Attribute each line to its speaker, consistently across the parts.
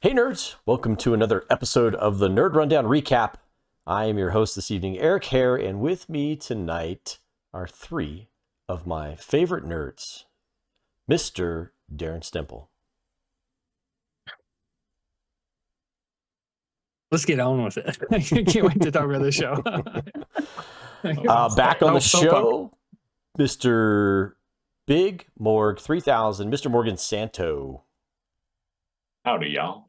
Speaker 1: Hey nerds, welcome to another episode of the Nerd Rundown Recap. I am your host this evening, Erik Hare, and with me tonight are three of my favorite nerds, Mr. Darren Stemple.
Speaker 2: Let's get on with it. I can't wait to talk about this show.
Speaker 1: Back on the show, Mr. Big Morg 3000, Mr. Morgan Santo.
Speaker 3: Howdy, y'all.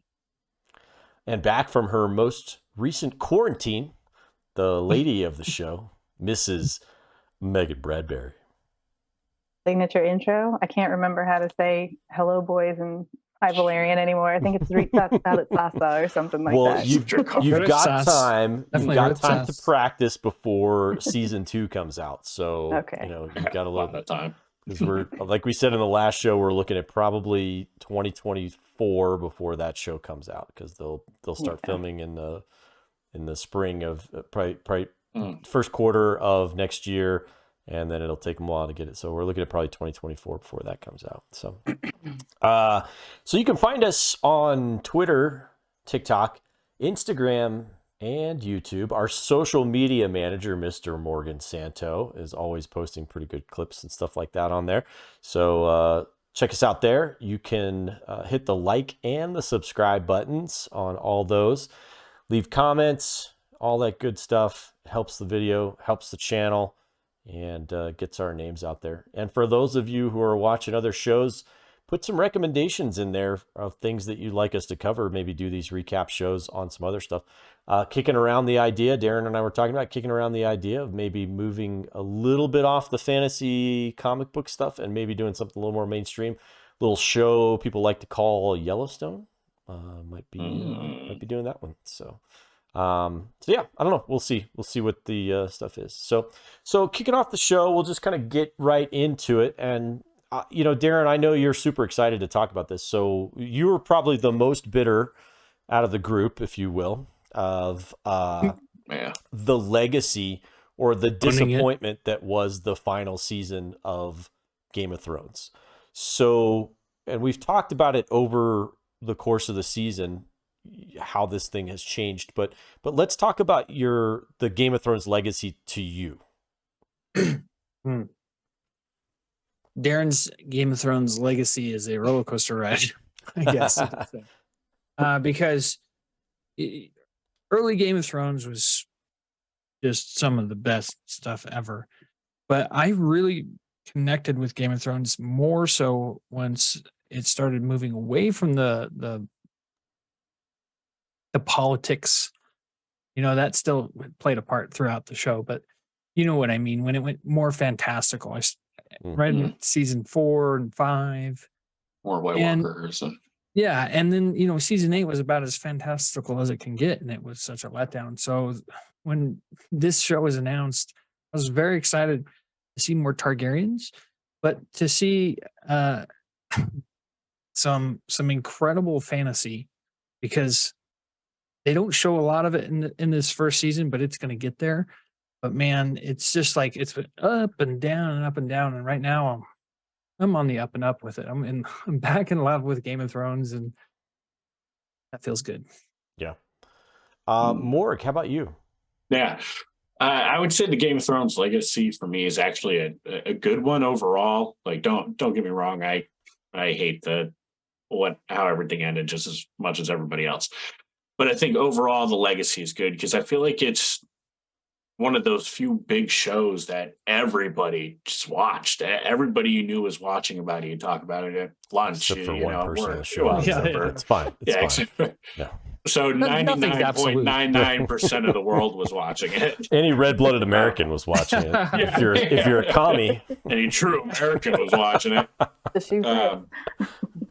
Speaker 1: And back from her most recent quarantine, the lady of the show, Mrs. Meagan Bradbury.
Speaker 4: Signature intro. I can't remember how to say hello, boys, and hi, Valerian anymore. I think it's Sasa or something like that.
Speaker 1: You've got time. You've got time to practice before season 2 comes out. So,
Speaker 4: okay.
Speaker 1: You've got a little
Speaker 3: bit of time.
Speaker 1: Because we're, like we said in the last show, we're looking at probably 2024 before that show comes out, because they'll start filming in the spring of probably first quarter of next year, and then it'll take them a while to get it. So we're looking at probably 2024 before that comes out. So, so you can find us on Twitter, TikTok, Instagram, and YouTube. Our social media manager, Mr. Morgan Santo, is always posting pretty good clips and stuff like that on there. So check us out there. You can hit the like and the subscribe buttons on all those. Leave comments, all that good stuff. It helps the video, helps the channel, and gets our names out there. And for those of you who are watching other shows, put some recommendations in there of things that you'd like us to cover. Maybe do these recap shows on some other stuff. Kicking around the idea, Darren and I were talking about kicking around the idea of maybe moving a little bit off the fantasy comic book stuff and maybe doing something a little more mainstream. Little show people like to call Yellowstone. Might be doing that one. So yeah, I don't know. We'll see what the stuff is. So kicking off the show, we'll just kind of get right into it. And Darren, I know you're super excited to talk about this. So you were probably the most bitter out of the group, if you will, of the legacy or the disappointment that was the final season of Game of Thrones. So, and we've talked about it over the course of the season, how this thing has changed. But let's talk about the Game of Thrones legacy to you.
Speaker 2: Darren's Game of Thrones legacy is a roller coaster ride, I guess. Because early Game of Thrones was just some of the best stuff ever. But I really connected with Game of Thrones more so once it started moving away from the politics. That still played a part throughout the show, but you know what I mean. When it went more fantastical, right in season 4 and 5,
Speaker 3: more White Walkers.
Speaker 2: Yeah, and then season 8 was about as fantastical as it can get, and it was such a letdown. So when this show was announced, I was very excited to see more Targaryens, but to see some incredible fantasy, because they don't show a lot of it in this first season, but it's going to get there. But man, it's just like it's been up and down and up and down, and right now I'm on the up and up with it. I'm back in love with Game of Thrones, and that feels good.
Speaker 1: Yeah. Morg, how about you?
Speaker 3: Yeah, I would say the Game of Thrones legacy for me is actually a good one overall. Like, don't get me wrong, I hate how everything ended just as much as everybody else. But I think overall the legacy is good because I feel like it's one of those few big shows that everybody just watched. Everybody you knew was watching about it. You talk about it at lunch.
Speaker 1: Except for one person on the show.
Speaker 3: Well,
Speaker 1: It's fine. It's fine. Yeah.
Speaker 3: So 99.99% of the world was watching it.
Speaker 1: Any red-blooded American was watching it.
Speaker 3: Yeah.
Speaker 1: If you're a commie.
Speaker 3: Any true American was watching it.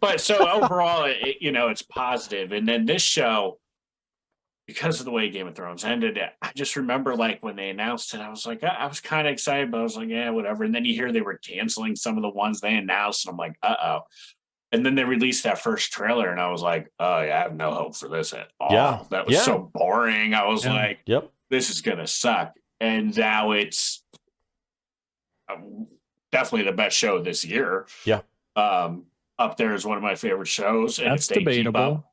Speaker 3: But so overall, it's positive. And then this show, because of the way Game of Thrones ended, I just remember when they announced it, I was like, I was kind of excited, but I was like, yeah, whatever. And then you hear they were canceling some of the ones they announced, and I'm like, uh-oh. And then they released that first trailer, and I was like, oh, yeah, I have no hope for this at all.
Speaker 1: Yeah.
Speaker 3: That was so boring. I was like,
Speaker 1: yep,
Speaker 3: this is going to suck. And now it's definitely the best show this year.
Speaker 1: Yeah.
Speaker 3: Up there is one of my favorite shows. And
Speaker 2: That's debatable.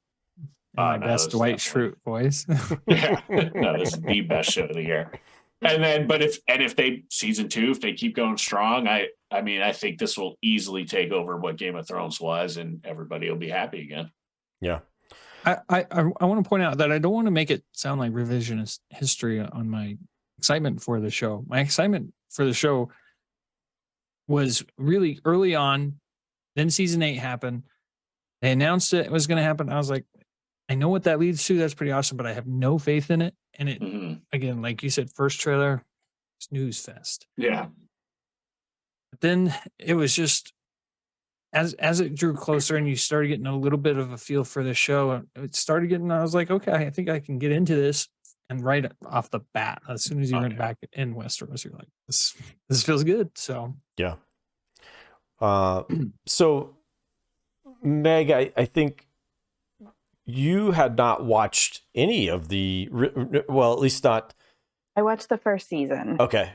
Speaker 2: my
Speaker 3: no,
Speaker 2: best
Speaker 3: that's
Speaker 2: Dwight
Speaker 3: definitely-
Speaker 2: Schrute voice.
Speaker 3: Yeah, no, this is the best show of the year. And then, but if they season 2, if they keep going strong, I mean, I think this will easily take over what Game of Thrones was, and everybody will be happy again.
Speaker 1: Yeah.
Speaker 2: I want to point out that I don't want to make it sound like revisionist history on my excitement for the show. My excitement for the show was really early on. Then season 8 happened. They announced it was going to happen. I was like, I know what that leads to. That's pretty awesome, but I have no faith in it. And it, again, like you said, first trailer, snooze fest.
Speaker 3: Yeah.
Speaker 2: But then it was just as it drew closer and you started getting a little bit of a feel for the show, it started getting, I was like, okay, I think I can get into this. And right off the bat, as soon as you went back in Westeros, you're like, this feels good. So
Speaker 1: yeah. So Meg, I think you had not watched any of the, well, at least not.
Speaker 4: I watched the first season.
Speaker 1: Okay.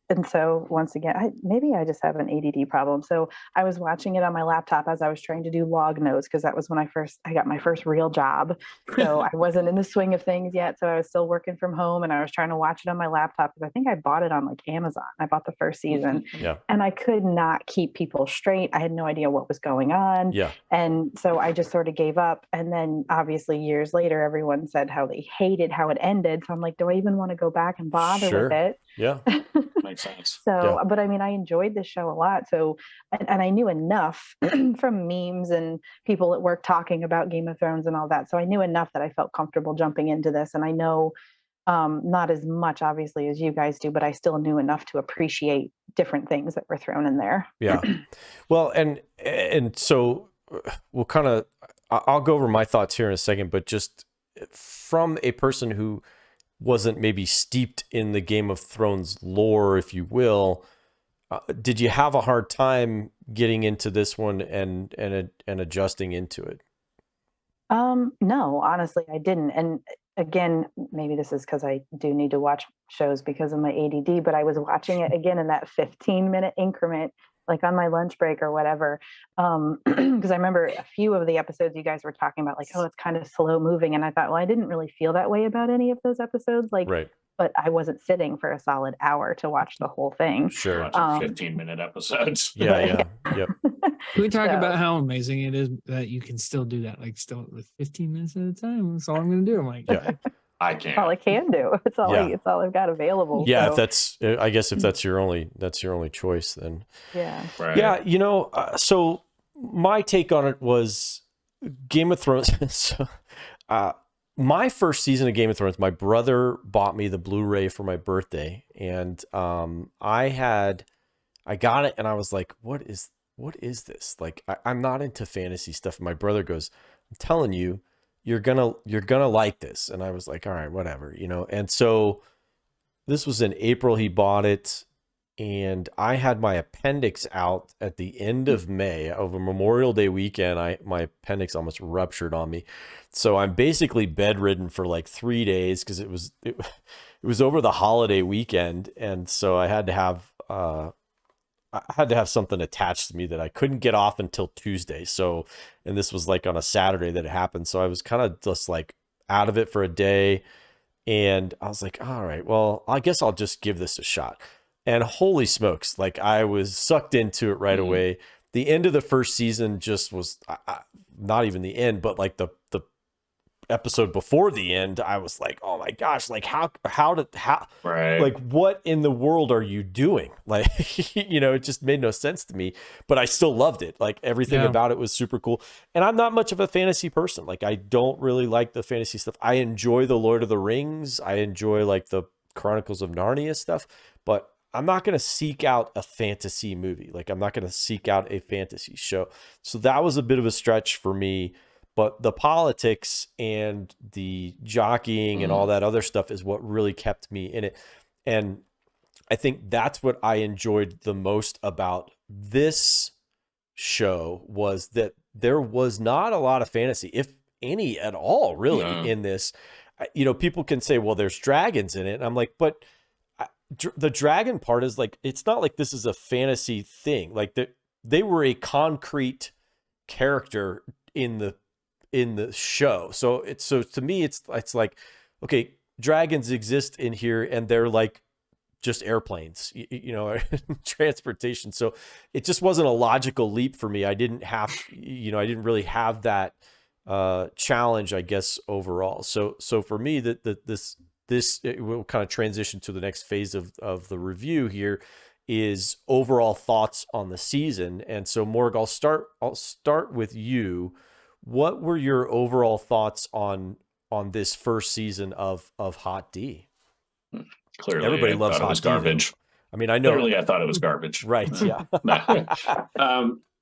Speaker 4: And so once again, maybe I just have an ADD problem. So I was watching it on my laptop as I was trying to do log notes, because that was when I got my first real job. So I wasn't in the swing of things yet. So I was still working from home, and I was trying to watch it on my laptop, because I think I bought it on like Amazon. I bought the first season.
Speaker 1: Yeah.
Speaker 4: And I could not keep people straight. I had no idea what was going on.
Speaker 1: Yeah.
Speaker 4: And so I just sort of gave up. And then obviously years later, everyone said how they hated how it ended. So I'm like, do I even want to go back and bother with it?
Speaker 1: Yeah.
Speaker 3: Makes sense.
Speaker 4: So, but I mean, I enjoyed this show a lot. So, and I knew enough from memes and people at work talking about Game of Thrones and all that. So I knew enough that I felt comfortable jumping into this. And I know not as much, obviously, as you guys do, but I still knew enough to appreciate different things that were thrown in there.
Speaker 1: Yeah. Well, and so we'll kind of, I'll go over my thoughts here in a second, but just from a person who wasn't maybe steeped in the Game of Thrones lore, if you will, did you have a hard time getting into this one and adjusting into it?
Speaker 4: No, honestly, I didn't. And again, maybe this is because I do need to watch shows because of my ADD, but I was watching it again in that 15-minute increment, like on my lunch break or whatever. Because I remember a few of the episodes you guys were talking about, like, oh, it's kind of slow moving. And I thought, well, I didn't really feel that way about any of those episodes. Like,
Speaker 1: right.
Speaker 4: But I wasn't sitting for a solid hour to watch the whole thing.
Speaker 1: Sure.
Speaker 3: 15-minute episodes.
Speaker 1: Yeah. Yep.
Speaker 2: Can we talk about how amazing it is that you can still do that? Like, still with 15 minutes at a time. That's all I'm going to do. I'm like,
Speaker 1: yeah.
Speaker 3: I can't.
Speaker 4: That's all I can do. It's all it's all I've got available.
Speaker 1: Yeah,
Speaker 4: so.
Speaker 1: if that's, I guess if that's your only choice, then
Speaker 4: yeah.
Speaker 3: Right.
Speaker 1: Yeah, so my take on it was Game of Thrones. So, my first season of Game of Thrones, my brother bought me the Blu-ray for my birthday, and I got it, and I was like, what is this? Like, I'm not into fantasy stuff. And my brother goes, I'm telling you, you're gonna like this. And I was like, all right, whatever, And so this was in April, he bought it, and I had my appendix out at the end of May over Memorial Day weekend. My appendix almost ruptured on me. So I'm basically bedridden for like 3 days because it was over the holiday weekend. And so I had to have something attached to me that I couldn't get off until Tuesday. So, and this was like on a Saturday that it happened. So I was kind of just like out of it for a day. And I was like, all right, well, I guess I'll just give this a shot. And holy smokes, like I was sucked into it right away. The end of the first season just was not even the end, but like the episode before the end, I was like, oh my gosh, like how
Speaker 3: right.
Speaker 1: Like what in the world are you doing? Like, it just made no sense to me, but I still loved it. Like everything about it was super cool. And I'm not much of a fantasy person. Like I don't really like the fantasy stuff. I enjoy the Lord of the Rings. I enjoy like the Chronicles of Narnia stuff, but I'm not going to seek out a fantasy movie. Like I'm not going to seek out a fantasy show. So that was a bit of a stretch for me. But the politics and the jockeying and all that other stuff is what really kept me in it. And I think that's what I enjoyed the most about this show was that there was not a lot of fantasy, if any at all, really, in this. People can say, well, there's dragons in it. And I'm like, but the dragon part is like, it's not like this is a fantasy thing. Like they were a concrete character in in the show. So to me, it's like, okay, dragons exist in here and they're like just airplanes, transportation. So it just wasn't a logical leap for me. I didn't really have that challenge, I guess, overall. So for me, this it will kind of transition to the next phase of the review here, is overall thoughts on the season. And so Morg, I'll start with you. What were your overall thoughts on this first season of Hot D?
Speaker 3: Clearly,
Speaker 1: everybody
Speaker 3: I
Speaker 1: loves
Speaker 3: thought it
Speaker 1: Hot
Speaker 3: was
Speaker 1: D, though.
Speaker 3: garbage.
Speaker 1: I mean, I know.
Speaker 3: Clearly, I thought it was garbage.
Speaker 1: Right. Yeah.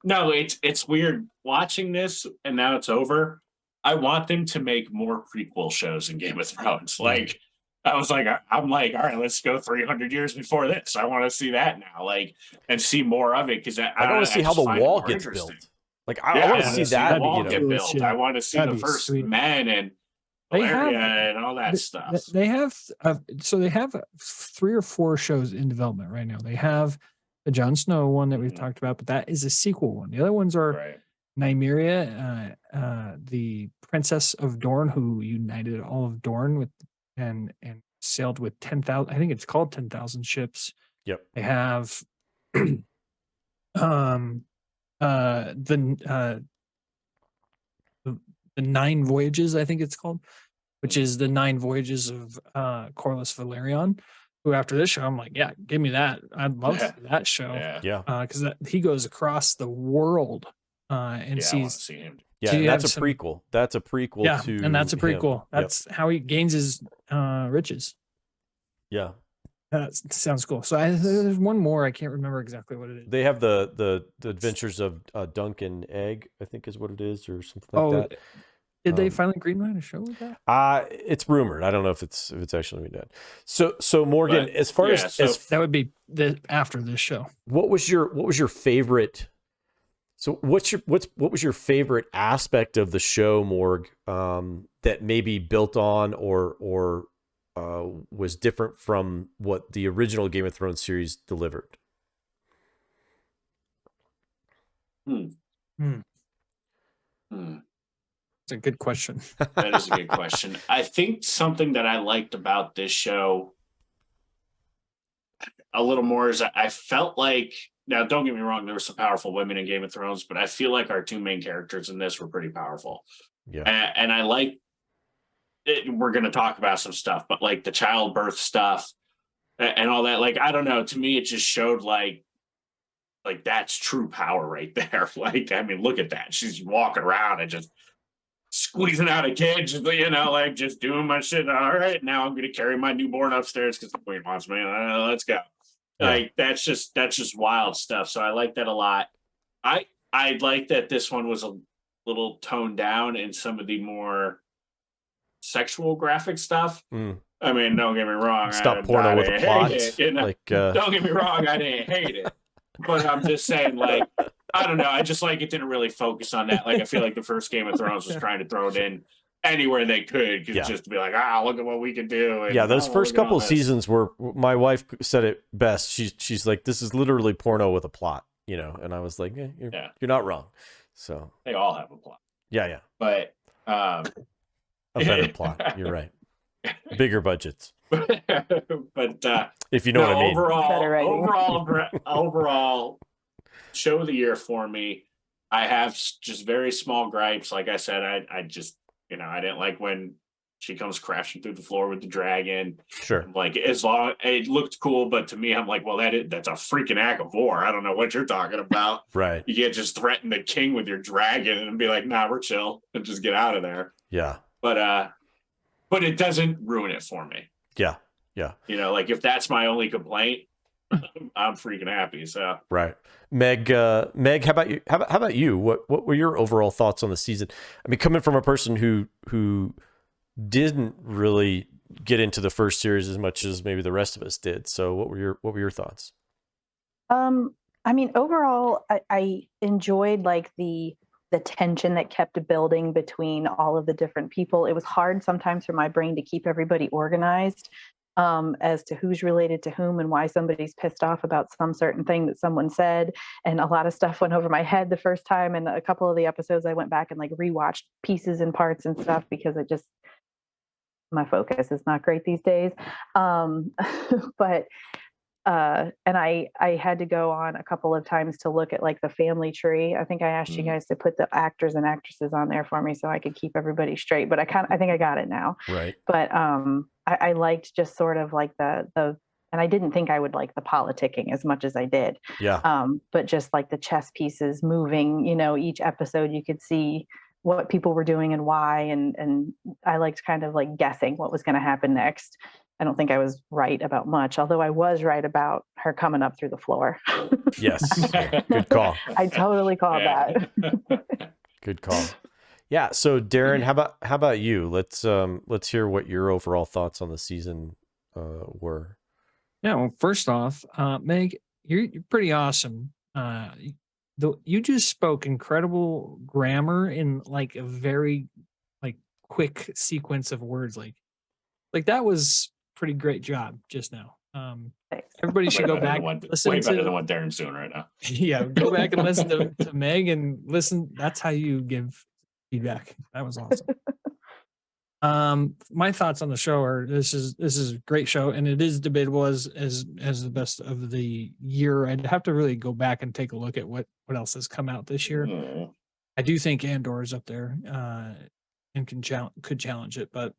Speaker 3: No, it's weird watching this, and now it's over. I want them to make more prequel shows in Game of Thrones. Like, I'm like, all right, let's go 300 years before this. I want to see that now, and see more of it, because I
Speaker 1: want to see how the wall gets built. Like, I want to see that.
Speaker 3: The wall get built. I want to see the first men and Valeria and all that stuff.
Speaker 2: They have they have 3 or 4 shows in development right now. They have the Jon Snow one that we've talked about, but that is a sequel one. The other ones are Nymeria, the Princess of Dorne, who united all of Dorne with and sailed with 10,000. I think it's called 10,000 ships.
Speaker 1: Yep.
Speaker 2: They have the 9 Voyages, I think it's called, which is the 9 Voyages of Corlys Valerion, who after this show, I'm like, yeah, give me that. I'd love to see that show.
Speaker 1: Yeah.
Speaker 2: Because he goes across the world and sees.
Speaker 3: I want to see him.
Speaker 1: Yeah, and that's a prequel. That's a prequel to
Speaker 2: and that's a prequel.
Speaker 1: him.
Speaker 2: That's how he gains his riches.
Speaker 1: Yeah.
Speaker 2: That sounds cool. So there's one more. I can't remember exactly what it is.
Speaker 1: They have the Adventures of Duncan Egg, I think is what it is, or something like that.
Speaker 2: Did they finally greenlight a show with that?
Speaker 1: It's rumored. I don't know if it's actually been done. So Morgan, as far as
Speaker 2: that would be after this show.
Speaker 1: What was your favorite? So what was your favorite aspect of the show, Morg, that maybe built on or was different from what the original Game of Thrones series delivered?
Speaker 2: It's a good question.
Speaker 3: That is a good question. I think something that I liked about this show a little more is I felt like, now don't get me wrong, there were some powerful women in Game of Thrones, but I feel like our 2 main characters in this were pretty powerful.
Speaker 1: Yeah.
Speaker 3: And I like it. We're going to talk about some stuff, but like the childbirth stuff and all that, like, I don't know, to me, it just showed like that's true power right there. Like, I mean, look at that. She's walking around and just squeezing out a kid, just, just doing my shit. All right, now I'm going to carry my newborn upstairs because the queen wants me. Let's go. Yeah. Like, that's just wild stuff. So I like that a lot. I like that this one was a little toned down in some of the more sexual graphic stuff. I mean, don't get me wrong.
Speaker 1: Stop porno with a plot.
Speaker 3: Don't get me wrong, I didn't hate it. But I'm just saying, like, I don't know. I just like it didn't really focus on that. Like, I feel like the first Game of Thrones was trying to throw it in anywhere they could, just to be like, look at what we can do. And,
Speaker 1: those first couple of seasons were, my wife said it best. She's like, this is literally porno with a plot, and I was like, you're not wrong. So
Speaker 3: they all have a plot.
Speaker 1: Yeah.
Speaker 3: But
Speaker 1: a better plot. You're right. Bigger budgets.
Speaker 3: But
Speaker 1: if you know what I mean.
Speaker 3: Overall show of the year for me. I have just very small gripes. Like I said, I just, I didn't like when she comes crashing through the floor with the dragon.
Speaker 1: Sure.
Speaker 3: Like, as long it looked cool, but to me, I'm like, well, that's a freaking act of war. I don't know what you're talking about.
Speaker 1: Right.
Speaker 3: You can't just threaten the king with your dragon and be like, nah, we're chill and just get out of there.
Speaker 1: Yeah.
Speaker 3: But it doesn't ruin it for me.
Speaker 1: Yeah.
Speaker 3: Like, if that's my only complaint, I'm freaking happy. So
Speaker 1: right. Meg, how about you? How about you? What were your overall thoughts on the season? I mean, coming from a person who didn't really get into the first series as much as maybe the rest of us did. So what were your thoughts?
Speaker 4: I mean, overall, I enjoyed like the tension that kept building between all of the different people. It was hard sometimes for my brain to keep everybody organized. as to who's related to whom and why somebody's pissed off about some certain thing that someone said. And a lot of stuff went over my head the first time. And a couple of the episodes I went back and like rewatched pieces and parts and stuff because it just, my focus is not great these days. But and I had to go on a couple of times to look at like the family tree. I think I asked you guys to put the actors and actresses on there for me so I could keep everybody straight, but I think I got it now.
Speaker 1: Right.
Speaker 4: But I liked just sort of like the and I didn't think I would like the politicking as much as I did.
Speaker 1: Yeah.
Speaker 4: But just like the chess pieces moving, each episode you could see what people were doing and why, and I liked kind of like guessing what was going to happen next. I don't think I was right about much, although I was right about her coming up through the floor.
Speaker 1: Yes. Yeah. Good call.
Speaker 4: I totally called that.
Speaker 1: Good call. Yeah. So Darren, how about you? Let's hear what your overall thoughts on the season were.
Speaker 2: Yeah. Well, first off, Meg, you're pretty awesome. You just spoke incredible grammar in like a very like quick sequence of words. Like that was pretty great job just now. Everybody should go back and listen
Speaker 3: way
Speaker 2: to
Speaker 3: better than what Darren's doing right now.
Speaker 2: Yeah, go back and listen to Meg and listen. That's how you give feedback. That was awesome. My thoughts on the show are this is a great show, and it is debatable as the best of the year. I'd have to really go back and take a look at what else has come out this year. I do think Andor is up there and could challenge it, but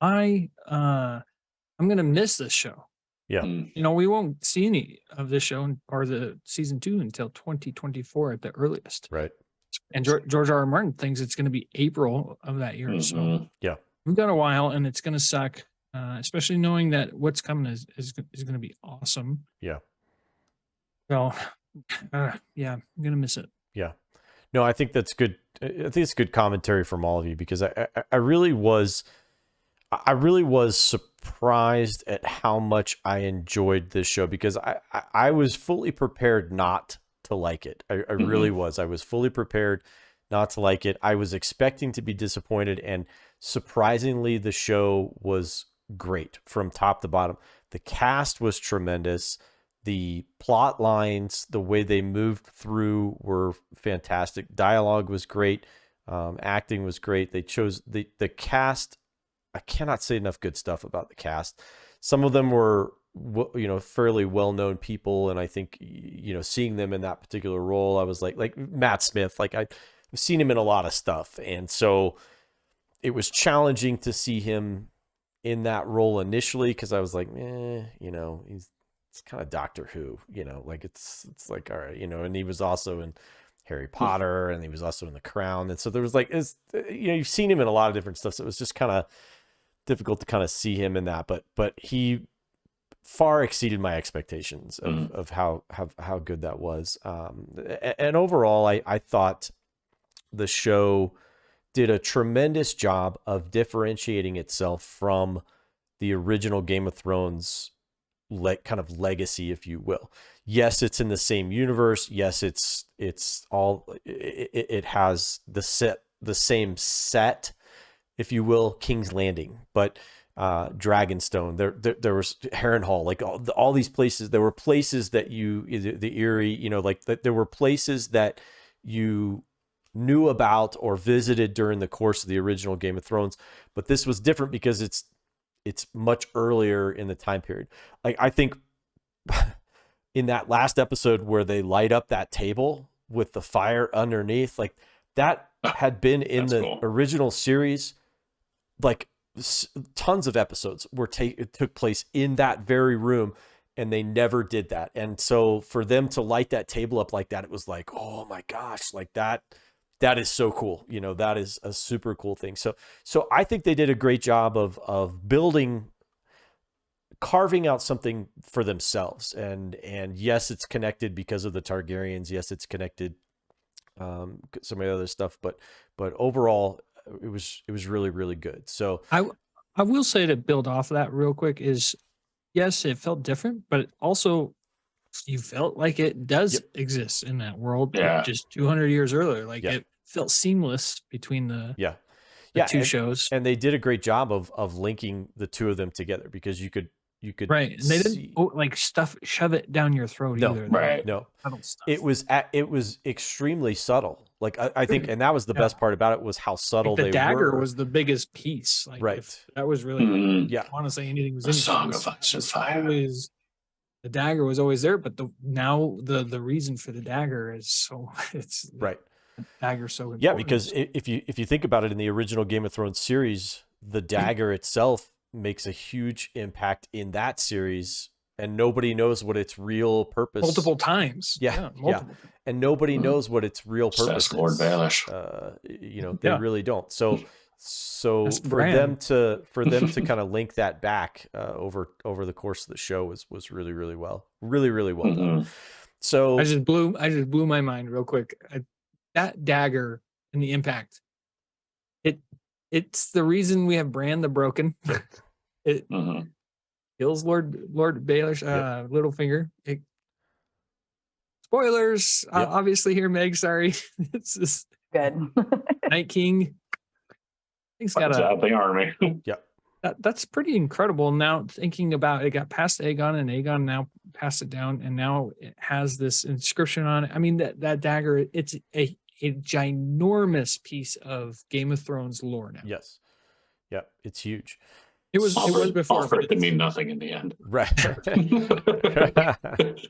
Speaker 2: I'm gonna miss this show.
Speaker 1: Yeah.
Speaker 2: We won't see any of this show or the season 2 until 2024 at the earliest.
Speaker 1: Right.
Speaker 2: And George R. R. Martin thinks it's going to be April of that year. So
Speaker 1: yeah,
Speaker 2: we've got a while, and it's going to suck, especially knowing that what's coming is going to be awesome.
Speaker 1: Yeah.
Speaker 2: So, yeah, I'm going to miss it.
Speaker 1: Yeah. No, I think that's good. I think it's good commentary from all of you because I really was surprised at how much I enjoyed this show because I was fully prepared not to like it. I really was. I was fully prepared not to like it. I was expecting to be disappointed, and surprisingly, the show was great from top to bottom. The cast was tremendous. The plot lines, the way they moved through were fantastic. Dialogue was great. Acting was great. They chose the cast. I cannot say enough good stuff about the cast. Some of them were, fairly well-known people. And I think, seeing them in that particular role, I was like Matt Smith, like I've seen him in a lot of stuff. And so it was challenging to see him in that role initially. Cause I was like, it's kind of Doctor Who, like it's like, all right, and he was also in Harry Potter and he was also in The Crown. And so there was like, you've seen him in a lot of different stuff. So it was just kind of difficult to kind of see him in that, but he far exceeded my expectations of how good that was. And overall, I thought the show did a tremendous job of differentiating itself from the original Game of Thrones kind of legacy, if you will. Yes, it's in the same universe. Yes, it has the same set, if you will, King's Landing, but Dragonstone, there was Harrenhal, like all these places. There were places that the Eyrie, like there were places that you knew about or visited during the course of the original Game of Thrones, but this was different because it's much earlier in the time period. Like I think in that last episode where they light up that table with the fire underneath, like that had been in the original series. Like tons of episodes took place in that very room, and they never did that. And so for them to light that table up like that, it was like, oh my gosh, like that is so cool. That is a super cool thing. So I think they did a great job of carving out something for themselves. And yes, it's connected because of the Targaryens. Yes, it's connected some of the other stuff, but overall it was really, really good. So
Speaker 2: I will say, to build off of that real quick, is yes, it felt different, but also you felt like it does exist in that world, just 200 years earlier. Like it felt seamless between the the two shows.
Speaker 1: And they did a great job of linking the two of them together, because you could
Speaker 2: right. And they didn't like shove it down your throat either.
Speaker 3: Right.
Speaker 1: No,
Speaker 2: subtle stuff.
Speaker 1: it was extremely subtle. Like I think, and that was the best part about it, was how subtle
Speaker 2: like
Speaker 1: they
Speaker 2: dagger
Speaker 1: were.
Speaker 2: was the biggest piece. Like,
Speaker 1: right.
Speaker 2: If that was really,
Speaker 1: yeah.
Speaker 2: I want to say anything was
Speaker 3: a
Speaker 2: in
Speaker 3: Song of Ice and Fire.
Speaker 2: The dagger was always there, but the reason for the dagger is so it's
Speaker 1: right.
Speaker 2: The dagger's so important.
Speaker 1: Yeah, because if you think about it, in the original Game of Thrones series, the dagger itself makes a huge impact in that series, and nobody knows what its real purpose.
Speaker 2: Multiple times.
Speaker 1: Yeah. And nobody knows what its real purpose is.
Speaker 3: Lord Baelish.
Speaker 1: They really don't. So for them to kind of link that back over the course of the show was really, really well done. So
Speaker 2: I just blew my mind real quick. That dagger and the impact. It's the reason we have Bran the Broken. It kills Lord Baelish, Littlefinger. Spoilers, obviously here, Meg. Sorry, it's just
Speaker 4: good.
Speaker 2: Night King. He's got
Speaker 3: the army.
Speaker 2: That's pretty incredible. Now thinking about it, got past Aegon, and Aegon now passed it down, and now it has this inscription on it. I mean, that dagger, it's a ginormous piece of Game of Thrones lore now.
Speaker 1: Yes. Yeah, it's huge.
Speaker 2: It was before.
Speaker 3: For it to mean nothing in the end.
Speaker 1: Right.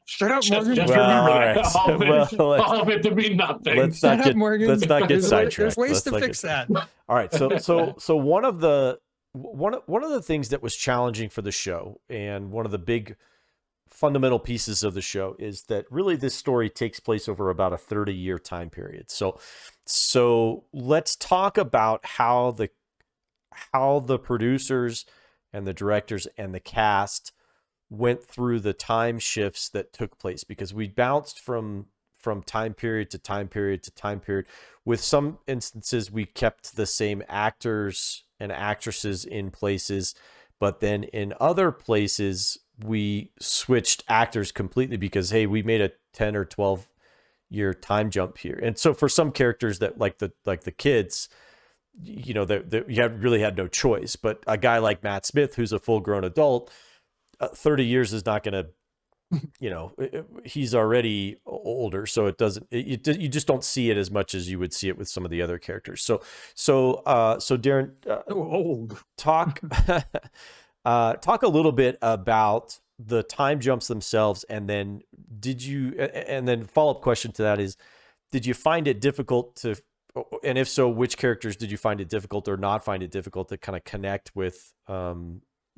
Speaker 2: Shut up, Morgan.
Speaker 3: Just remember that. All of it to mean nothing.
Speaker 1: Let's not get sidetracked.
Speaker 2: There's ways to fix that.
Speaker 1: All right. So one of the things that was challenging for the show, and one of the big fundamental pieces of the show, is that really this story takes place over about a 30-year time period. So let's talk about how the producers and the directors and the cast went through the time shifts that took place, because we bounced from time period to time period to time period. With some instances, we kept the same actors and actresses in places, but then in other places, we switched actors completely because, hey, we made a 10 or 12 year time jump here. And so for some characters that like the kids, you really had no choice. But a guy like Matt Smith, who's a full grown adult, 30 years is not going to, he's already older. So you just don't see it as much as you would see it with some of the other characters. So Darren,
Speaker 2: old.
Speaker 1: talk a little bit about the time jumps themselves. And then follow-up question to that is, did you find it difficult and if so, which characters did you find it difficult or not find it difficult to kind of connect with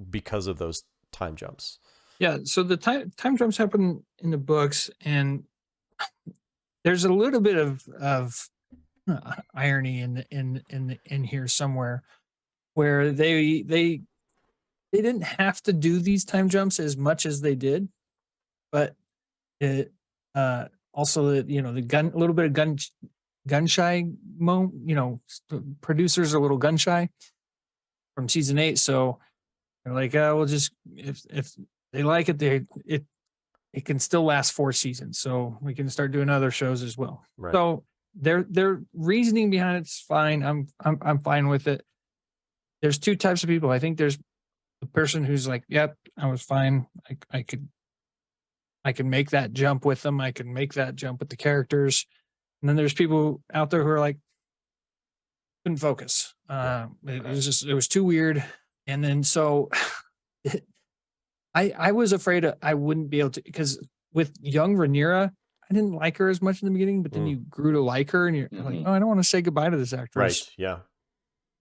Speaker 1: because of those time jumps?
Speaker 2: Yeah, so the time jumps happen in the books, and there's a little bit of irony in here somewhere, where they didn't have to do these time jumps as much as they did, but it also a little bit of gun shy producers are a little gun shy from season 8, so they're like, we'll just, if they like it, it can still last 4 seasons, so we can start doing other shows as well.
Speaker 1: Right.
Speaker 2: So their reasoning behind it's fine. I'm fine with it. There's two types of people. I think there's the person who's like, yep, I was fine. I could make that jump with them. I can make that jump with the characters. And then there's people out there who are like, couldn't focus. It was too weird. And then so I was afraid I wouldn't be able to, because with young Rhaenyra, I didn't like her as much in the beginning, but then you grew to like her, and you're like, oh, I don't want to say goodbye to this actress.
Speaker 1: Right. Yeah.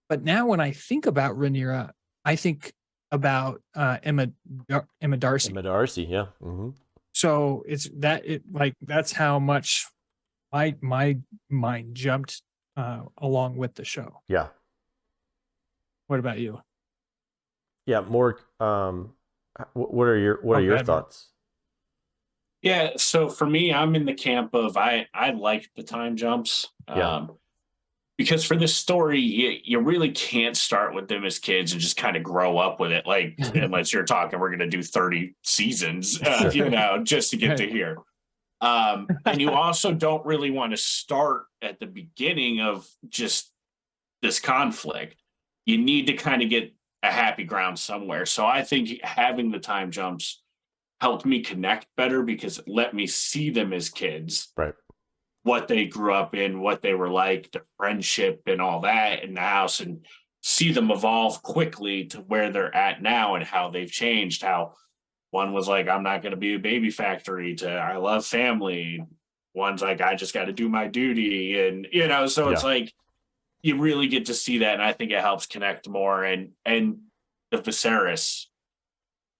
Speaker 2: But now when I think about Rhaenyra, I think about Emma Darcy.
Speaker 1: Emma Darcy, yeah. Mm-hmm.
Speaker 2: So that's how much my mind jumped along with the show.
Speaker 1: Yeah.
Speaker 2: What about you?
Speaker 1: Yeah, more. What are your thoughts?
Speaker 3: Yeah, so for me, I'm in the camp of I like the time jumps. Because for this story, you really can't start with them as kids and just kind of grow up with it. Like, unless you're talking, we're going to do 30 seasons, just to get to here. And you also don't really want to start at the beginning of just this conflict, you need to kind of get a happy ground somewhere. So I think having the time jumps helped me connect better because it let me see them as kids,
Speaker 1: right?
Speaker 3: What they grew up in, what they were like, the friendship and all that in the house, and see them evolve quickly to where they're at now and how they've changed. How one was like, I'm not going to be a baby factory, to I love family. One's like, I just got to do my duty. And, you know, so it's like, you really get to see that. And I think it helps connect more. And the Viserys,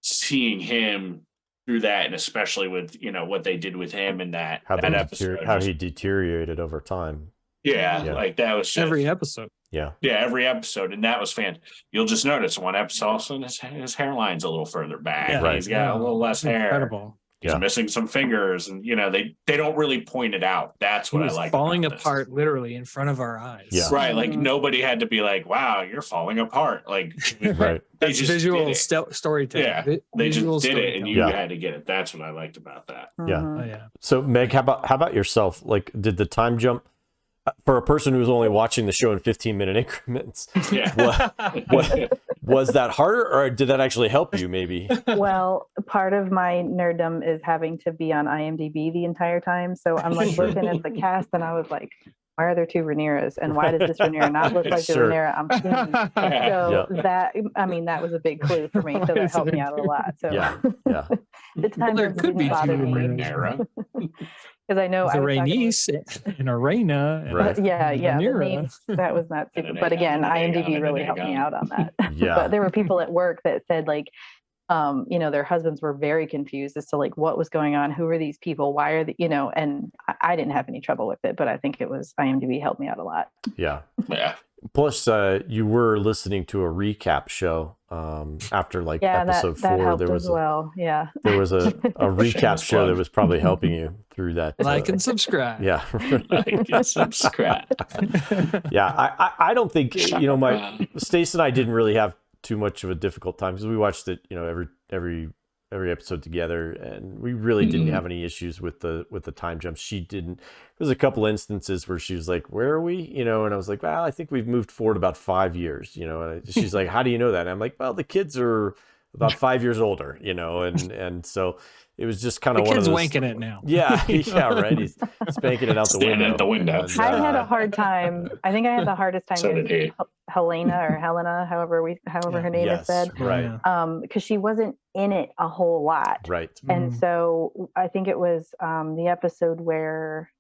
Speaker 3: seeing him through that, and especially with, you know, what they did with him in that episode,
Speaker 1: how he deteriorated over time.
Speaker 3: Yeah, like that was just
Speaker 2: every episode.
Speaker 1: Yeah,
Speaker 3: every episode, and that was fantastic. You'll just notice one episode, his hairline's a little further back.
Speaker 2: Yeah,
Speaker 3: right. He's got a little less hair.
Speaker 2: Incredible.
Speaker 3: He's missing some fingers, and you know they don't really point it out. That's what I like.
Speaker 2: Falling apart literally in front of our eyes.
Speaker 1: Yeah.
Speaker 3: Right. Like nobody had to be like, "Wow, you're falling apart." Like,
Speaker 1: right.
Speaker 3: They just
Speaker 2: visual storytelling.
Speaker 3: Yeah, they just did it, and you
Speaker 1: Yeah.
Speaker 3: had to get it. That's what I liked about that.
Speaker 1: Yeah.
Speaker 2: Oh, yeah.
Speaker 1: So Meg, how about yourself? Like, did the time jump for a person who's only watching the show in 15-minute increments?
Speaker 3: Yeah.
Speaker 1: Was that harder, or did that actually help you? Maybe.
Speaker 4: Well, part of my nerddom is having to be on IMDb the entire time. So I'm like looking at the cast, and I was like, why are there two Rhaenyras, and why does this Rhaenyra not look like the Rhaenyra I'm seeing? So that was a big clue for me. So that helped me out a lot. So the time
Speaker 2: there could be two
Speaker 3: Rhaenyra.
Speaker 4: Because I know
Speaker 2: a Rhaenys and a Rhaena.
Speaker 1: Right.
Speaker 4: The names, that was not super. But again, IMDb really helped me out on that.
Speaker 1: Yeah.
Speaker 4: But there were people at work that said like, you know, their husbands were very confused as to like what was going on. Who are these people? Why are they, you know, and I didn't have any trouble with it, but I think it was IMDb helped me out a lot.
Speaker 1: Yeah.
Speaker 3: Yeah.
Speaker 1: Plus, you were listening to a recap show after like episode 4. There was there was a recap show that was probably helping you through that.
Speaker 2: Like and subscribe.
Speaker 1: Yeah.
Speaker 3: Like and subscribe.
Speaker 1: Yeah. I don't think, you know, Stace and I didn't really have too much of a difficult time because we watched it, you know, every episode together, and we really didn't have any issues with the time jumps. She didn't. There was a couple instances where she was like, "Where are we?" You know, and I was like, "Well, I think we've moved forward about 5 years." You know, and she's like, "How do you know that?" And I'm like, "Well, the kids are about 5 years older." You know, and so it was just kind of one of those.
Speaker 2: Wanking it now.
Speaker 1: Yeah, right. He's spanking it out the window.
Speaker 3: At the window.
Speaker 1: And,
Speaker 4: I had a hard time. I think I had the hardest time
Speaker 3: So did he.
Speaker 4: Helena, however her name is said.
Speaker 1: Right.
Speaker 4: Because she wasn't in it a whole lot.
Speaker 1: Right.
Speaker 4: And so I think it was the episode where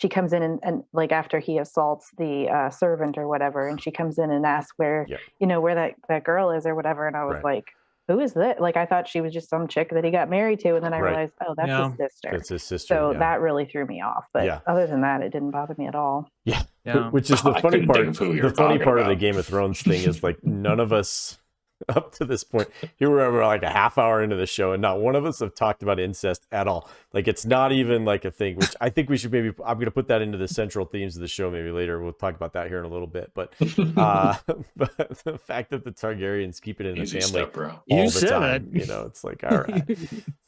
Speaker 4: she comes in and like after he assaults the servant or whatever, and she comes in and asks where, you know, where that girl is or whatever. And I was like, who is that? Like, I thought she was just some chick that he got married to. And then I realized, oh, that's his sister.
Speaker 1: That's his sister.
Speaker 4: So that really threw me off. But other than that, it didn't bother me at all.
Speaker 1: Yeah. Which is the funny part. The funny part of the Game of Thrones thing is like none of us up to this point, here we're like a half hour into the show, and not one of us have talked about incest at all. Like, it's not even like a thing, which I think we should maybe, I'm going to put that into the central themes of the show maybe later. We'll talk about that here in a little bit. But but the fact that the Targaryens keep it in the family all the time, you know, it's like, all right.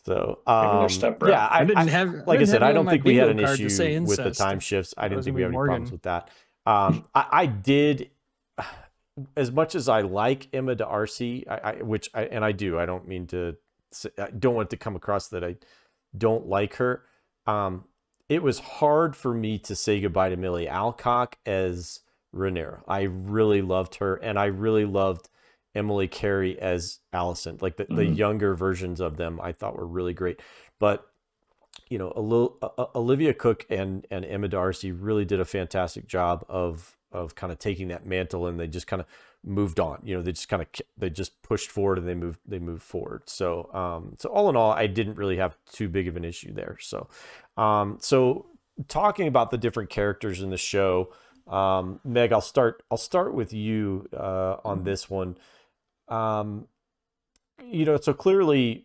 Speaker 1: So I didn't have, like I said, I don't think we had an issue with the time shifts. I didn't think we have any problems with that. I did, as much as I like Emma D'Arcy, I do. I don't mean to. I don't want it to come across that I don't like her. It was hard for me to say goodbye to Millie Alcock as Rhaenyra. I really loved her, and I really loved Emily Carey as Alicent. Like the younger versions of them, I thought were really great. But you know, Olivia Cook and Emma D'Arcy really did a fantastic job of kind of taking that mantle, and they just kind of moved on. You know, they just pushed forward and they moved forward. So all in all, I didn't really have too big of an issue there. So talking about the different characters in the show, Meg, I'll start with you on this one. You know, so clearly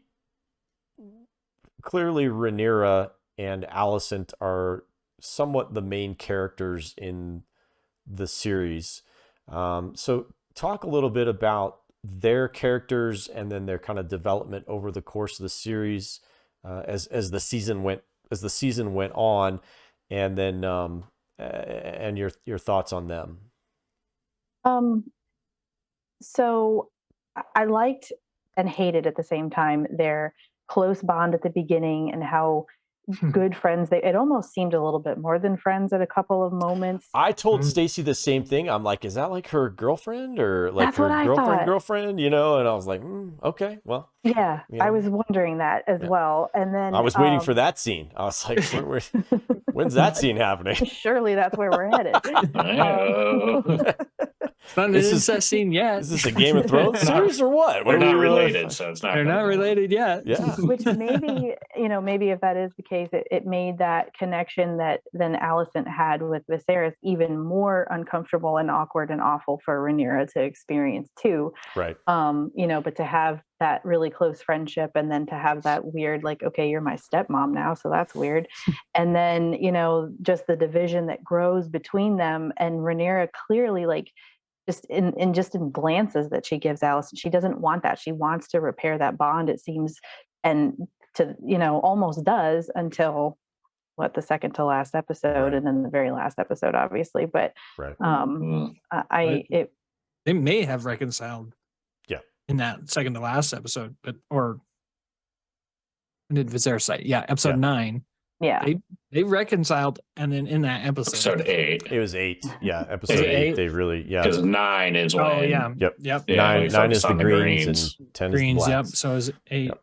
Speaker 1: Rhaenyra and Alicent are somewhat the main characters in the series. So talk a little bit about their characters and then their kind of development over the course of the series, as the season went on, and then and your thoughts on them.
Speaker 4: So I liked and hated at the same time their close bond at the beginning and how good friends it almost seemed a little bit more than friends at a couple of moments.
Speaker 1: I told Stacy the same thing. I'm like, is that like her girlfriend or like
Speaker 4: That's
Speaker 1: her
Speaker 4: what I
Speaker 1: girlfriend, you know? And I was like, okay, well.
Speaker 4: Yeah,
Speaker 1: you know.
Speaker 4: I was wondering that as well. And then
Speaker 1: I was waiting for that scene. I was like, when's that scene happening?
Speaker 4: Surely that's where we're headed.
Speaker 2: It's not an incest scene yet.
Speaker 1: Is this a Game of Thrones series or what?
Speaker 3: They're not related, so it's not.
Speaker 2: They're not related yet.
Speaker 1: Yeah.
Speaker 4: Which maybe, maybe if that is the case, it made that connection that then Alicent had with Viserys even more uncomfortable and awkward and awful for Rhaenyra to experience too.
Speaker 1: Right.
Speaker 4: But to have that really close friendship and then to have that weird, like, okay, you're my stepmom now, so that's weird. And then, just the division that grows between them, and Rhaenyra clearly, like, just in glances that she gives Alicent, she doesn't want that. She wants to repair that bond, it seems, and to, almost does until the second to last episode, right. And then the very last episode, obviously. But
Speaker 1: right.
Speaker 2: They may have reconciled.
Speaker 1: Yeah.
Speaker 2: In that second to last episode, when did Viserys say? Yeah, episode 9.
Speaker 4: Yeah.
Speaker 2: They reconciled, and then in that episode
Speaker 3: 8.
Speaker 1: It was 8. Yeah, episode 8. They really,
Speaker 3: because 9 is when.
Speaker 2: Oh yeah.
Speaker 1: Yep.
Speaker 2: Yep.
Speaker 1: Yeah, 9 is the greens and 10
Speaker 2: greens.
Speaker 1: Is the blacks.
Speaker 2: Yep. So is 8.
Speaker 1: Yep.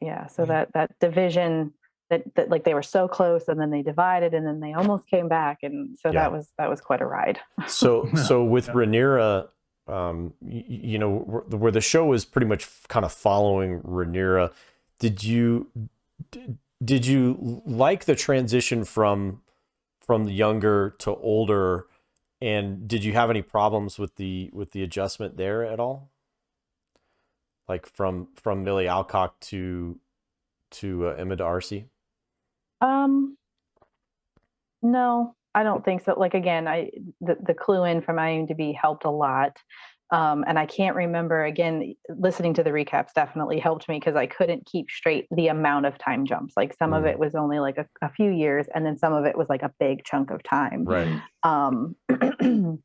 Speaker 4: Yeah. So that division that like they were so close, and then they divided, and then they almost came back, and so that was quite a ride.
Speaker 1: So with Rhaenyra, where the show was pretty much kind of following Rhaenyra, did you like the transition from the younger to older, and did you have any problems with the adjustment there at all? Like from Millie Alcock to Emma D'Arcy?
Speaker 4: No, I don't think so. Like, again, the clue in from IMDb helped a lot. And I can't remember, again, listening to the recaps definitely helped me because I couldn't keep straight the amount of time jumps. Like some of it was only like a few years, and then some of it was like a big chunk of time.
Speaker 1: Right.
Speaker 4: And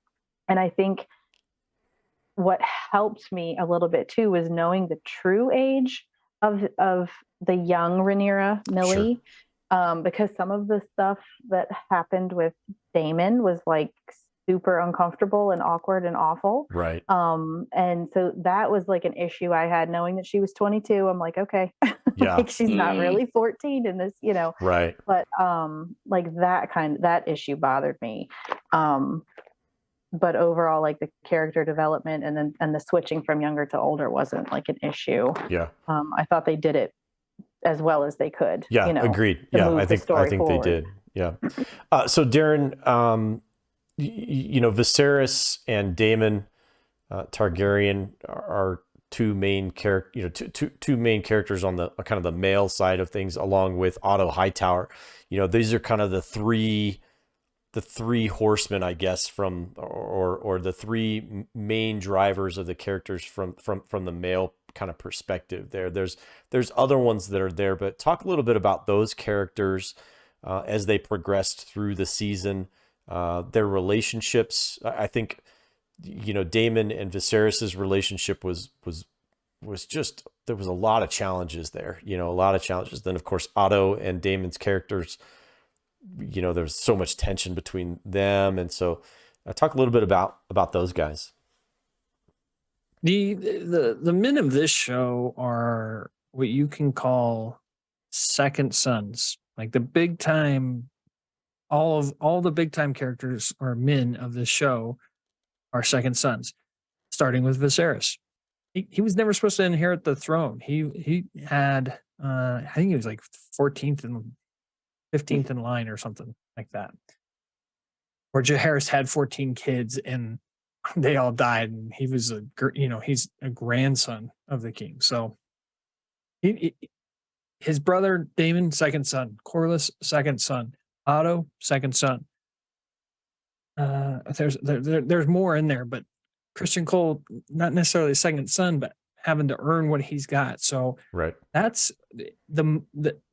Speaker 4: I think what helped me a little bit too was knowing the true age of the young Rhaenyra, Millie. Sure. Because some of the stuff that happened with Daemon was like super uncomfortable and awkward and awful.
Speaker 1: Right.
Speaker 4: And so that was like an issue I had, knowing that she was 22. I'm like, okay,
Speaker 1: yeah.
Speaker 4: like she's not really 14 in this,
Speaker 1: Right.
Speaker 4: But like that issue bothered me. But overall, like the character development and the switching from younger to older wasn't like an issue.
Speaker 1: Yeah.
Speaker 4: I thought they did it as well as they could.
Speaker 1: Yeah, agreed. Yeah, I think they did. Yeah. So Darren, Viserys and Daemon Targaryen are two main two main characters on the kind of the male side of things, along with Otto Hightower. These are kind of the three horsemen, I guess, from or the three main drivers of the characters from the male kind of perspective. There's other ones that are there, but talk a little bit about those characters as they progressed through the season, their relationships. I think Daemon and Viserys's relationship was just, there was a lot of challenges there, a lot of challenges. Then of course Otto and Daemon's characters, there's so much tension between them, and so talk a little bit about those guys.
Speaker 2: The men of this show are what you can call second sons. Like the big time, all the big time characters or men of this show are second sons, starting with Viserys. He was never supposed to inherit the throne. He had I think he was like 14th and 15th in line or something like that. Or Jaehaerys had 14 kids and they all died, and he was he's a grandson of the king. So his brother Daemon, second son; Corlys, second son; Otto, second son. There's more in there, but Christian Cole, not necessarily a second son, but having to earn what he's got. So
Speaker 1: right,
Speaker 2: that's the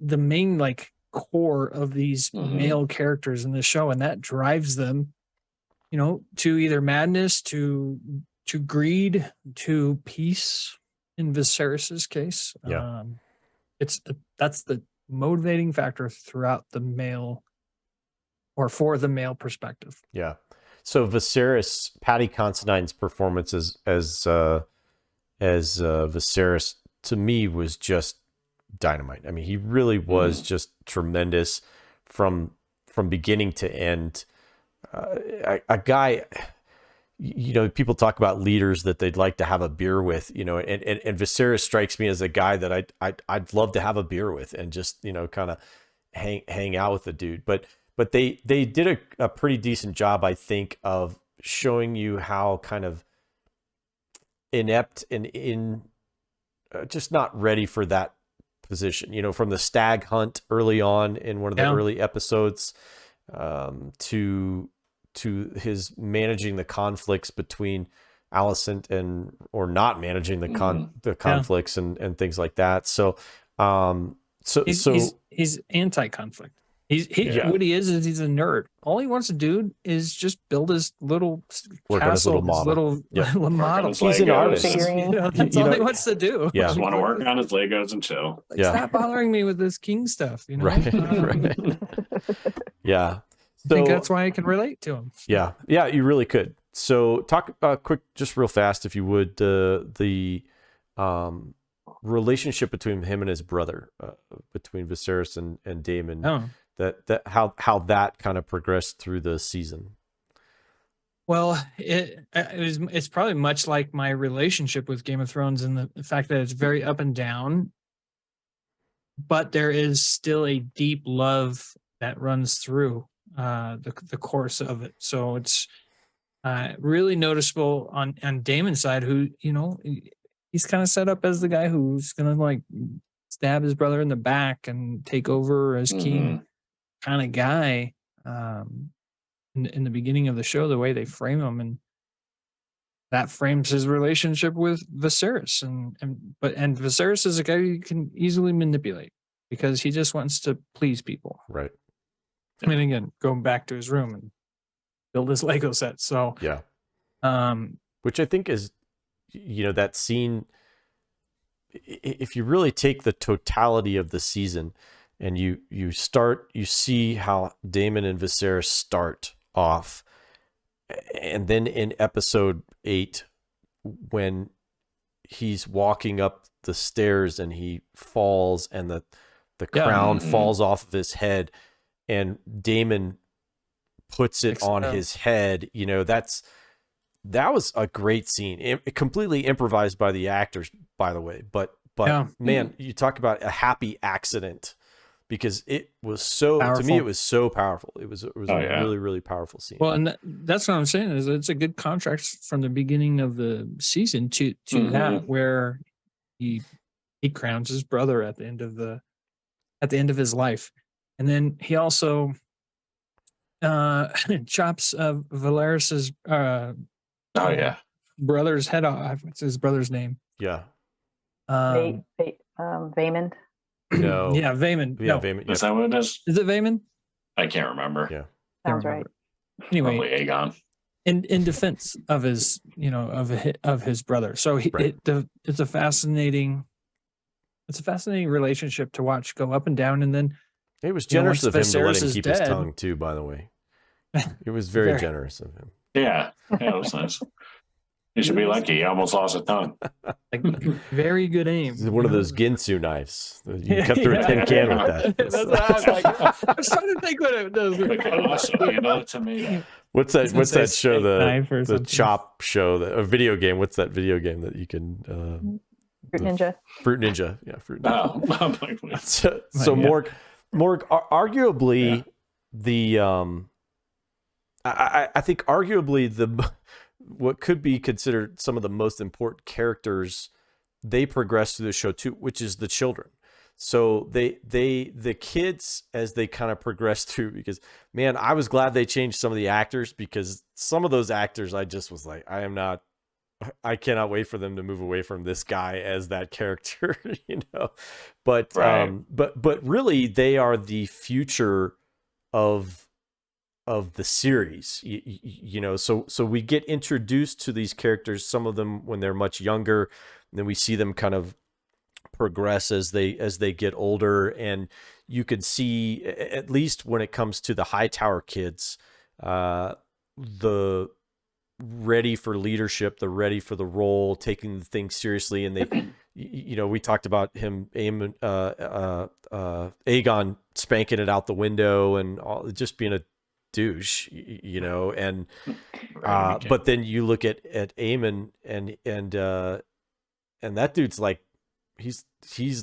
Speaker 2: main like core of these male characters in the show, and that drives them to either madness, to greed, to peace in Viserys's case.
Speaker 1: Yeah.
Speaker 2: That's the motivating factor throughout the male, or for the male perspective.
Speaker 1: Yeah. So Viserys, Paddy Considine's performance as Viserys, to me, was just dynamite. I mean, he really was just tremendous from beginning to end. A guy, people talk about leaders that they'd like to have a beer with, and Viserys strikes me as a guy that I'd love to have a beer with and just, kind of hang out with the dude. But they did a pretty decent job, I think, of showing you how kind of inept and just not ready for that position, from the stag hunt early on in one of the early episodes, to his managing the conflicts between Alicent or not managing the conflicts and things like that. So
Speaker 2: he's anti-conflict. What he is he's a nerd. All he wants to do is just build his little castle, his little model.
Speaker 1: He's an artist.
Speaker 2: That's all he wants to do.
Speaker 3: Yeah, just want to work on his Legos and chill.
Speaker 2: Stop bothering me with this king stuff.
Speaker 1: Right. Yeah.
Speaker 2: I think that's why I can relate to him.
Speaker 1: Yeah, you really could. So talk quick, just real fast, if you would, the relationship between him and his brother, between Viserys and Daemon. That how that kind of progressed through the season.
Speaker 2: Well, it's probably much like my relationship with Game of Thrones, and the fact that it's very up and down, but there is still a deep love that runs through the course of it. So it's really noticeable on Daemon's side, who he's kind of set up as the guy who's gonna like stab his brother in the back and take over as king kind of guy. In the beginning of the show, the way they frame him, and that frames his relationship with Viserys, and Viserys is a guy you can easily manipulate because he just wants to please people.
Speaker 1: Right.
Speaker 2: I mean, again, going back to his room and build his Lego set. So
Speaker 1: yeah. Which I think is, that scene, if you really take the totality of the season and you see how Daemon and Viserys start off, and then in episode 8, when he's walking up the stairs and he falls and the crown falls off of his head and Daemon puts it on his head, that was a great scene. Completely improvised by the actors, by the way, but man, you talk about a happy accident, because it was so powerful. To me, it was so powerful. It was a really, really powerful scene.
Speaker 2: Well, and that's what I'm saying, is it's a good contrast from the beginning of the season to that, where he crowns his brother at the end of his life, and then he also chops Valeris's brother's head off. What's his brother's name?
Speaker 1: Yeah.
Speaker 4: Vaemond.
Speaker 1: No.
Speaker 2: Yeah, Vaemond.
Speaker 1: Yeah,
Speaker 2: no.
Speaker 3: Vaemond. Is that what it is?
Speaker 2: Is it Vaemond?
Speaker 3: I can't remember.
Speaker 1: Yeah.
Speaker 4: Sounds right.
Speaker 2: Anyway,
Speaker 3: probably Aegon.
Speaker 2: In defense of his, of his brother. So it's a fascinating relationship to watch go up and down, and then
Speaker 1: it was generous of him to let him keep his
Speaker 2: dead.
Speaker 1: tongue too. By the way, it was very generous of him.
Speaker 3: Yeah, it was nice. You should be lucky. He almost lost a tongue.
Speaker 2: Like, very good aim.
Speaker 1: One of those Ginsu knives. You cut through a tin can with that.
Speaker 2: That's what I was like. I was trying to think what it does.
Speaker 3: Tomato.
Speaker 1: What's that show? The Chop show, a video game. What's that video game that you can?
Speaker 4: Fruit Ninja.
Speaker 1: Fruit Ninja. Yeah, Fruit Ninja.
Speaker 3: Oh,
Speaker 1: so Morg, arguably the I think arguably what could be considered some of the most important characters, they progress through the show too, which is the children. So the kids, as they kind of progress through, because man, I was glad they changed some of the actors, because some of those actors, I just was like, I cannot wait for them to move away from this guy as that character, but, right. But really they are the future of of the series, you know, so we get introduced to these characters, some of them when they're much younger, and then we see them kind of progress as they get older, and you could see, at least when it comes to the Hightower kids, the ready for leadership, the ready for the role, taking the thing seriously. And they, you know, we talked about him, Aegon spanking it out the window and all, just being a douche, you know, and but then you look at Aemon and that dude's like, he's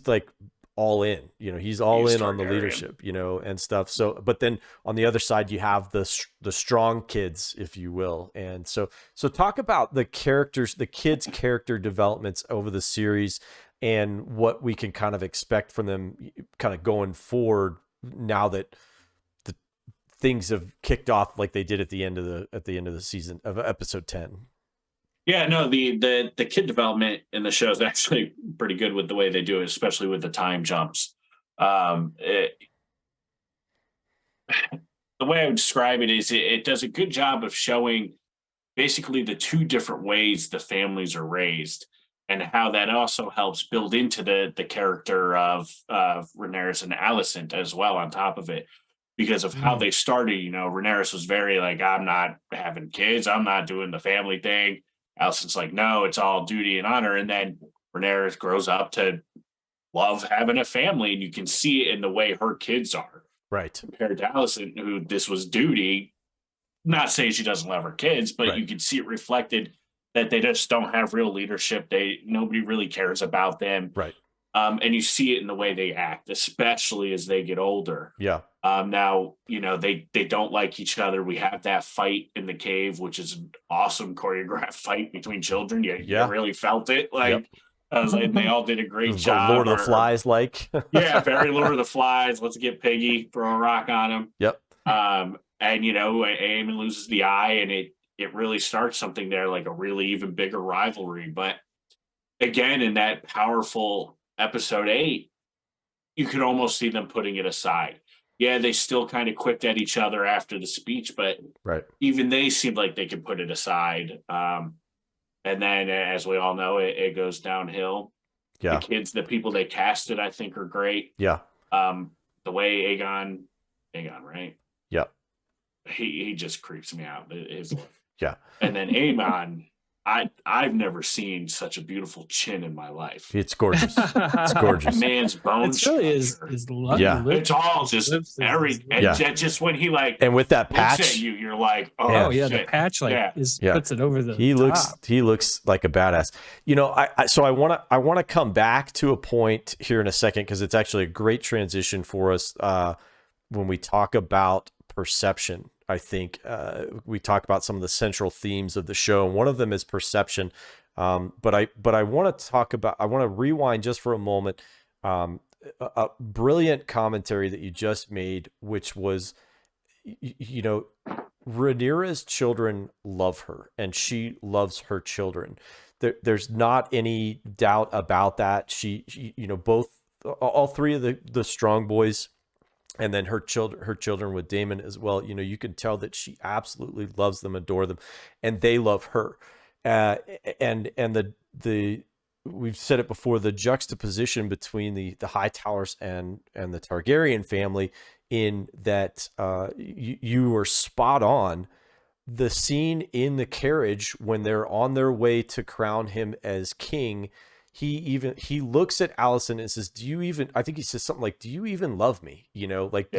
Speaker 1: like all in, you know, he's all in on the leadership, you know, and stuff. So, but then on the other side, you have the strong kids, if you will. And so talk about the characters, the kids' character developments over the series and what we can kind of expect from them kind of going forward now that the things have kicked off like they did at the end of the season of episode 10.
Speaker 3: Yeah, no, the kid development in the show is actually pretty good with the way they do it, especially with the time jumps. The way I would describe it is it does a good job of showing basically the two different ways the families are raised, and how that also helps build into the character of Rhaenyra and Alicent as well on top of it, because of how they started. You know, Rhaenyra was very like, I'm not having kids, I'm not doing the family thing. Alicent's like, no, it's all duty and honor. And then Rhaenyra grows up to love having a family, and you can see it in the way her kids are.
Speaker 1: Right.
Speaker 3: Compared to Alicent, who this was duty. Not saying she doesn't love her kids, but you can see it reflected that they just don't have real leadership. Nobody really cares about them.
Speaker 1: Right.
Speaker 3: And you see it in the way they act, especially as they get older.
Speaker 1: Yeah.
Speaker 3: Now, you know, they don't like each other. We have that fight in the cave, which is an awesome choreographed fight between children. You really felt it. Like, I was like, they all did a great job.
Speaker 1: Lord of the Flies, like.
Speaker 3: Yeah, very Lord of the Flies. Let's get Piggy, throw a rock on him.
Speaker 1: Yep.
Speaker 3: And, you know, Aemon loses the eye, and it really starts something there, like a really even bigger rivalry. But again, in that powerful episode 8, you could almost see them putting it aside. Yeah, they still kind of quipped at each other after the speech, but even they seemed like they could put it aside. And then, as we all know, it goes downhill.
Speaker 1: Yeah.
Speaker 3: The kids, the people they casted, I think, are great.
Speaker 1: Yeah.
Speaker 3: The way Aegon, right?
Speaker 1: Yeah.
Speaker 3: He just creeps me out.
Speaker 1: Yeah.
Speaker 3: And then Aemon, I've never seen such a beautiful chin in my life.
Speaker 1: It's gorgeous. It's gorgeous.
Speaker 3: Man's bones.
Speaker 2: It really is
Speaker 1: yeah.
Speaker 3: It's all just just when he like,
Speaker 1: and with that
Speaker 3: looks
Speaker 1: patch
Speaker 3: at you, you're like, oh
Speaker 2: yeah,
Speaker 3: shit.
Speaker 2: the patch puts it over the
Speaker 1: he
Speaker 2: top.
Speaker 1: looks like a badass. You know, I want to come back to a point here in a second, because it's actually a great transition for us when we talk about perception. I think we talk about some of the central themes of the show, and one of them is perception. But I want to rewind just for a moment. A brilliant commentary that you just made, which was, you know, Rhaenyra's children love her, and she loves her children. There's not any doubt about that. She you know, all three of the strong boys, and then her children with Daemon as well. You know, you can tell that she absolutely loves them, adore them, and they love her. And the we've said it before, the juxtaposition between the Hightowers and the Targaryen family, in that you were spot on. The scene in the carriage when they're on their way to crown him as king, he looks at Alicent and says, do you even, I think he says something like, do you even love me? You know, like,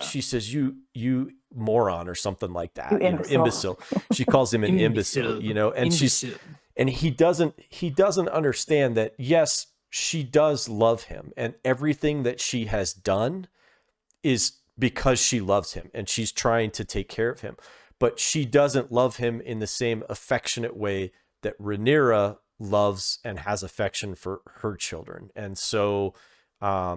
Speaker 1: she says, you moron, or something like that. You know, imbecile. She calls him an imbecile, you know, and he doesn't understand that, yes, she does love him, and everything that she has done is because she loves him and she's trying to take care of him, but she doesn't love him in the same affectionate way that Rhaenyra loves and has affection for her children. And so I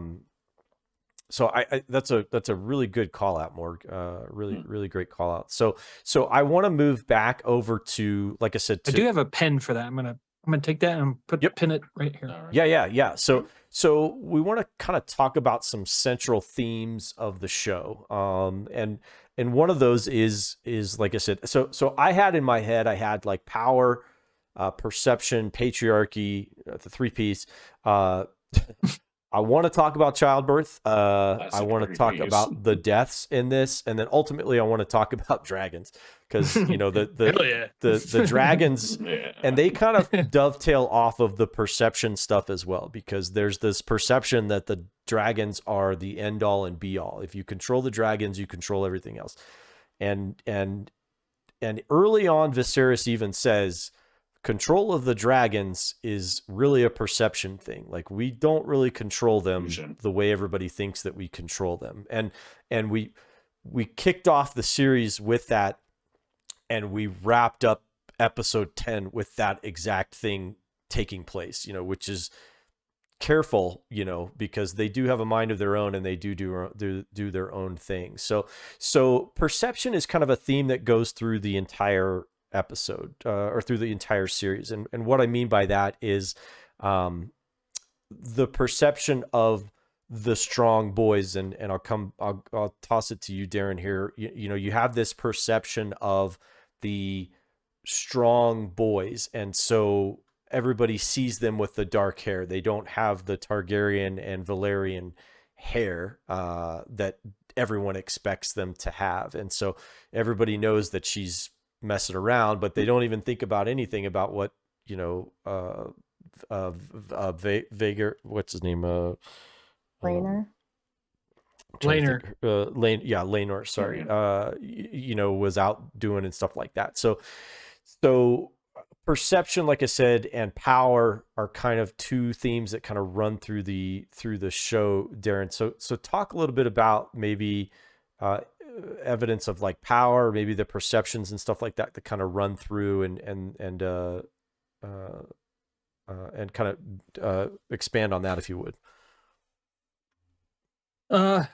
Speaker 1: that's a really good call out, Morg. Really great call out. So I want to move back over to, like I said,
Speaker 2: I do have a pen for that. I'm gonna take that and pin it right here.
Speaker 1: Yeah. So we want to kind of talk about some central themes of the show. And one of those is like I said, so I had in my head, I had like power, perception, patriarchy, the 3 Ps. I want to talk about childbirth. I want to talk about the deaths in this, and then ultimately I want to talk about dragons, because the dragons, and they kind of dovetail off of the perception stuff as well, because there's this perception that the dragons are the end all and be all. If you control the dragons, you control everything else. And early on, Viserys even says, control of the dragons is really a perception thing. Like, we don't really control them the way everybody thinks that we control them. And we kicked off the series with that, and we wrapped up episode 10 with that exact thing taking place, which is careful, because they do have a mind of their own, and they do their own thing. So perception is kind of a theme that goes through the entire episode, or through the entire series. And what I mean by that is the perception of the strong boys, and I'll toss it to you, Darren, here. You have this perception of the strong boys, and so everybody sees them with the dark hair. They don't have the Targaryen and Valyrian hair that everyone expects them to have, and so everybody knows that she's messing around, but they don't even think about anything about what Vager, what's his name,
Speaker 4: Laenor.
Speaker 1: Laenor, sorry, was out doing and stuff like that. So perception, like I said, and power are kind of two themes that kind of run through the show, Darren. So talk a little bit about maybe evidence of like power, maybe the perceptions and stuff like that kind of run through, and kind of expand on that, if you would.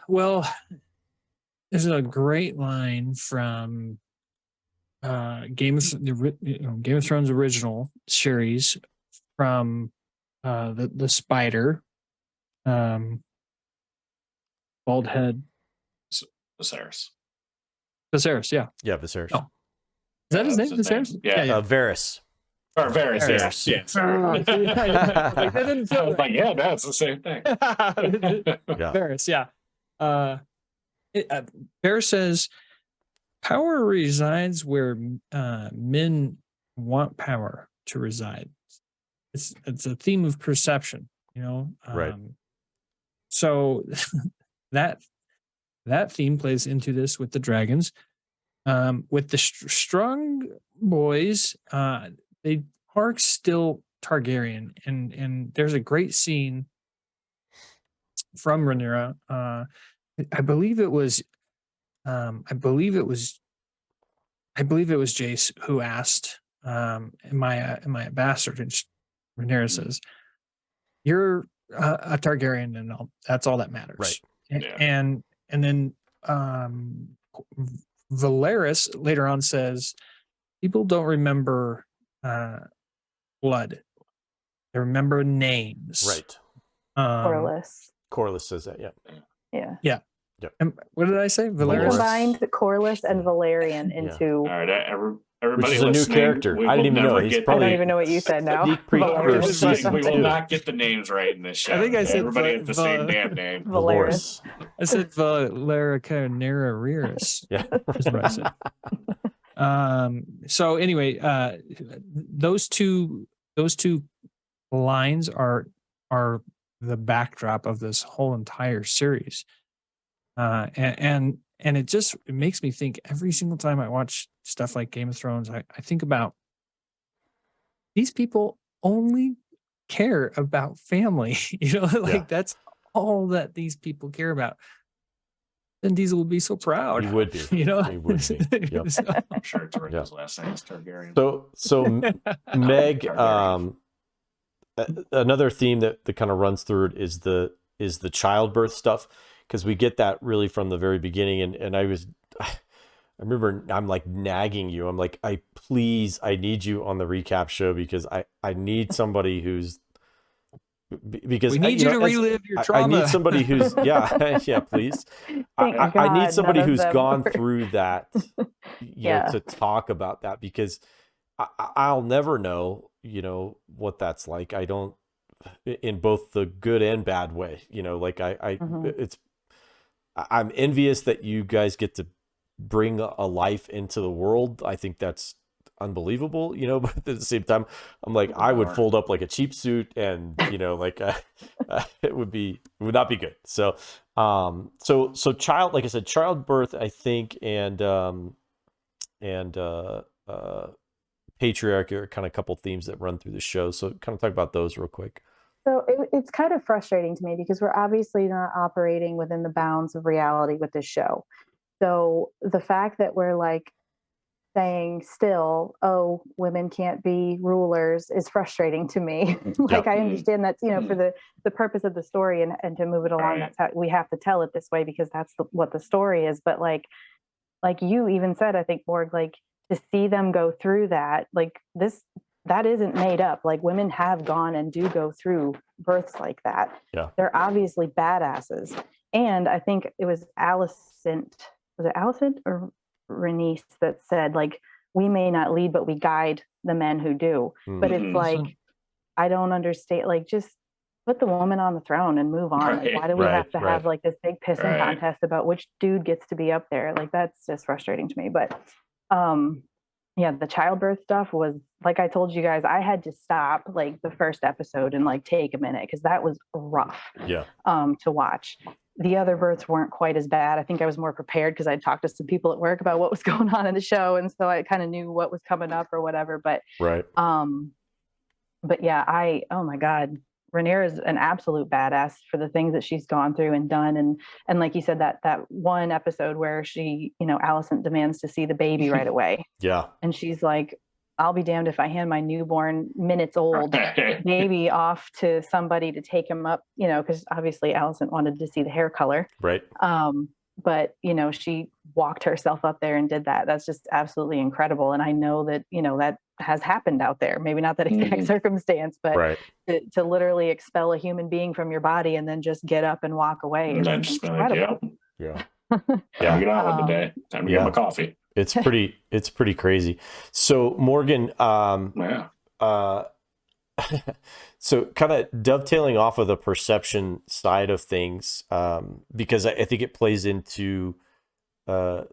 Speaker 2: Well, there's a great line from Game of Thrones original series, from the spider, bald head,
Speaker 3: Viserys.
Speaker 2: Viserys, yeah.
Speaker 1: Yeah, Viserys.
Speaker 2: Oh. Is that his name? Viserys?
Speaker 3: Yeah.
Speaker 1: Varys.
Speaker 3: Or Varys,
Speaker 1: Varys.
Speaker 3: yes.
Speaker 2: That didn't feel right.
Speaker 3: Like, yeah, that's the same thing.
Speaker 2: Varys, yeah. Varys says, power resides where men want power to reside. It's a theme of perception,
Speaker 1: Right.
Speaker 2: So that theme plays into this with the dragons. With the strong boys, they are still Targaryen, and there's a great scene from Rhaenyra. I believe it was Jace who asked, "Am I a bastard?" And Rhaenyra says, "You're a Targaryen, and that's all that matters."
Speaker 1: Right.
Speaker 2: And then Valeris later on says, people don't remember blood; they remember names.
Speaker 1: Right.
Speaker 4: Corlys
Speaker 1: says that. Yeah.
Speaker 4: Yeah.
Speaker 2: Yep. And what did I say? Valeris?
Speaker 4: Combined Corlys and Valerian into.
Speaker 3: All right, everybody,
Speaker 1: which is a new character. I didn't even know. He's probably,
Speaker 4: I don't even know what you said now.
Speaker 1: Sneak preview for season
Speaker 3: we will
Speaker 1: 2.
Speaker 3: not get the names right in this show.
Speaker 2: I think I said
Speaker 3: everybody has the same damn name.
Speaker 4: Valeris.
Speaker 2: I said Valerica Nera.
Speaker 1: Yeah.
Speaker 2: That's what I said. So anyway, those two lines are the backdrop of this whole entire series. And it makes me think every single time I watch stuff like Game of Thrones, I think about these people only care about family. That's all that these people care about. Then Diesel would be so proud.
Speaker 1: He would be. He would be. Yep.
Speaker 3: I'm sure it's right. His last name is Targaryen.
Speaker 1: So Meg, another theme that kind of runs through it is the childbirth stuff, because we get that really from the very beginning. And I remember I'm like nagging you. I'm like, I need you on the recap show, because I need somebody who's because
Speaker 2: we need you to
Speaker 1: as,
Speaker 2: relive your
Speaker 1: I
Speaker 2: trauma.
Speaker 1: need somebody who's yeah please.
Speaker 4: Thank
Speaker 1: I
Speaker 4: God
Speaker 1: need somebody
Speaker 4: none of
Speaker 1: who's
Speaker 4: them
Speaker 1: gone
Speaker 4: were.
Speaker 1: through that,
Speaker 4: Yeah.
Speaker 1: to talk about that, because I'll never know, what that's like. I don't, in both the good and bad way, like I'm envious that you guys get to bring a life into the world. I think that's unbelievable, but at the same time, I'm like, I would fold up like a cheap suit, and like it would not be good. So like I said, childbirth, I think, and patriarchy are kind of a couple themes that run through the show. So kind of talk about those real quick.
Speaker 4: So it's kind of frustrating to me because we're obviously not operating within the bounds of reality with this show. So the fact that we're like saying still, oh, women can't be rulers is frustrating to me. Like, I understand that's, for the purpose of the story and to move it along, that's how we have to tell it this way, because that's what the story is. But like you even said, I think, Morg, like, to see them go through that, like that isn't made up. Like, women have gone and do go through births like that.
Speaker 1: Yeah.
Speaker 4: They're obviously badasses. And I think it was Allison or Renice that said, like, we may not lead, but we guide the men who do. But it's like, I don't understand. Like, just put the woman on the throne and move on. Like, why do we have to have like this big pissing contest about which dude gets to be up there? Like, that's just frustrating to me. But yeah, the childbirth stuff was, like I told you guys, I had to stop like the first episode and like take a minute, because that was rough to watch. The other births weren't quite as bad. I think I was more prepared because I'd talked to some people at work about what was going on in the show, and so I kind of knew what was coming up or whatever. But yeah, oh my God, Rhaenyra is an absolute badass for the things that she's gone through and done. And like you said, that one episode where she, Alicent demands to see the baby right away.
Speaker 1: Yeah.
Speaker 4: And she's like, I'll be damned if I hand my newborn minutes old baby off to somebody to take him up, because obviously Alicent wanted to see the hair color.
Speaker 1: Right.
Speaker 4: But, she walked herself up there and did that. That's just absolutely incredible. And I know that, that has happened out there. Maybe not that exact circumstance, but to literally expel a human being from your body and then just get up and walk away. It's incredible.
Speaker 1: Yeah.
Speaker 3: Yeah. Get on with the day. Time to get my coffee.
Speaker 1: It's pretty crazy. So Morgan, so kind of dovetailing off of the perception side of things, because I think it plays into, kind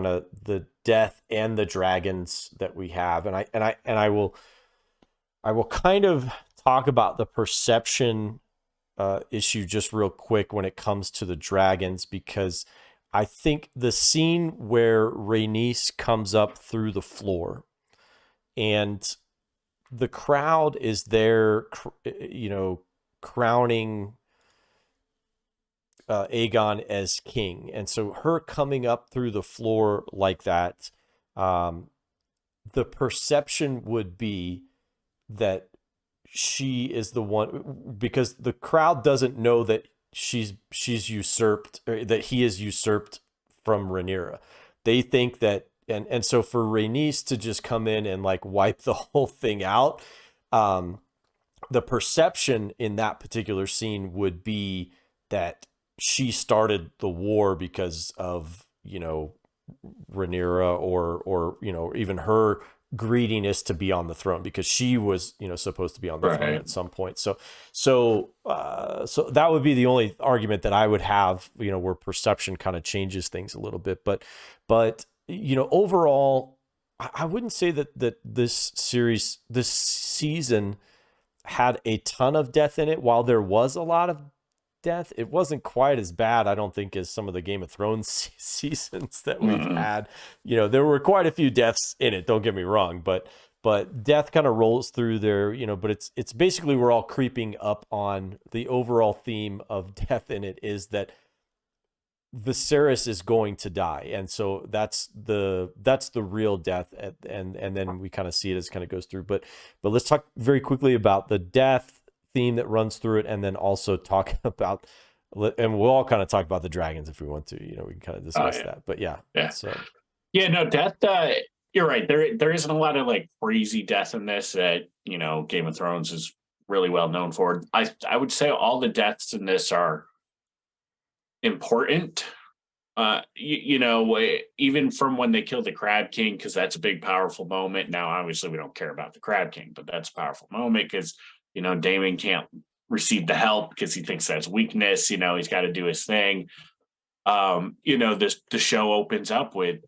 Speaker 1: of the death and the dragons that we have. And I will kind of talk about the perception issue just real quick when it comes to the dragons, because I think the scene where Rhaenys comes up through the floor and the crowd is there, crowning Aegon as king. And so her coming up through the floor like that, the perception would be that she is the one, because the crowd doesn't know that she's usurped, or that he is usurped from Rhaenyra. They think that, and so for Rhaenys to just come in and like wipe the whole thing out, the perception in that particular scene would be that she started the war because of, Rhaenyra or even her greediness to be on the throne, because she was, supposed to be on the throne at some point. So that would be the only argument that I would have, where perception kind of changes things a little bit. But overall, I wouldn't say that this season had a ton of death in it. While there was a lot of death, it wasn't quite as bad, I don't think, as some of the Game of Thrones seasons that we've had. There were quite a few deaths in it, don't get me wrong, but death kind of rolls through there, but it's basically, we're all creeping up on the overall theme of death in it, is that Viserys is going to die, and so that's the real death, and then we kind of see it as it kind of goes through. But let's talk very quickly about the death theme that runs through it, and then also talk about, and we'll all kind of talk about the dragons if we want to. We can kind of discuss that. But so
Speaker 3: death. You're right. There isn't a lot of like crazy death in this that Game of Thrones is really well known for. I would say all the deaths in this are important. Even from when they killed the Crab King, because that's a big, powerful moment. Now, obviously, we don't care about the Crab King, but that's a powerful moment because, Damon can't receive the help because he thinks that's weakness. He's got to do his thing. The show opens up with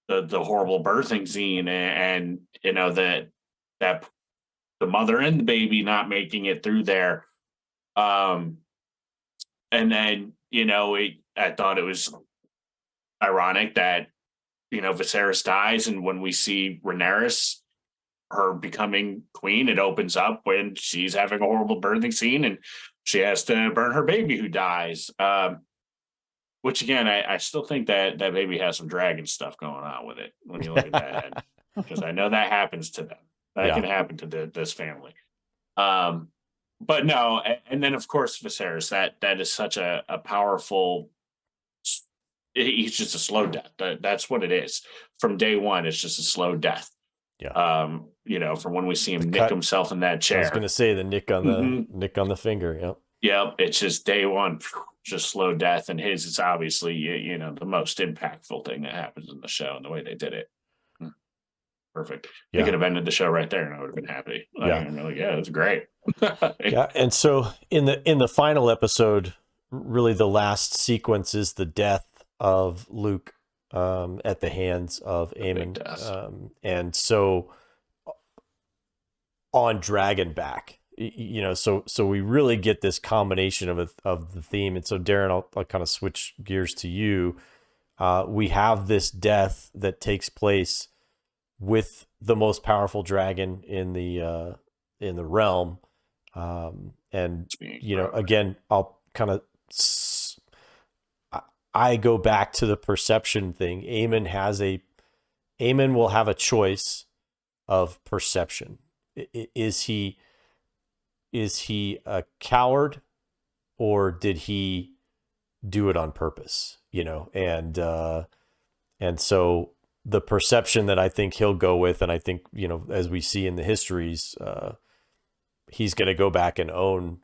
Speaker 3: the horrible birthing scene and that the mother and the baby not making it through there. And then, I thought it was ironic that, Viserys dies. And when we see Rhaenyra, her becoming queen, it opens up when she's having a horrible birthing scene and she has to burn her baby who dies. Which again, I still think that baby has some dragon stuff going on with it when you look at that, because I know that happens to them. That can happen to this family. But no, and then of course Viserys, that is such a powerful. He's just a slow death. That's what it is. From day one, it's just a slow death.
Speaker 1: Yeah.
Speaker 3: From when we see him nick himself in that chair.
Speaker 1: I was going to say the nick on the finger. Yep.
Speaker 3: Yep. It's just day one, just slow death, and his is obviously the most impactful thing that happens in the show, and the way they did it. Perfect.
Speaker 1: Yeah.
Speaker 3: They could have ended the show right there, and I would have been happy. It was great.
Speaker 1: Yeah. And so in the final episode, really the last sequence is the death of Luke at the hands of Aemon. And so on Dragonback, so we really get this combination of the theme. And so Darren, I'll kind of switch gears to you. We have this death that takes place with the most powerful dragon in the realm. And again, I'll kind of I go back to the perception thing. Aemon will have a choice of perception. Is he a coward, or did he do it on purpose? And so the perception that I think he'll go with, and I think, as we see in the histories, he's going to go back and own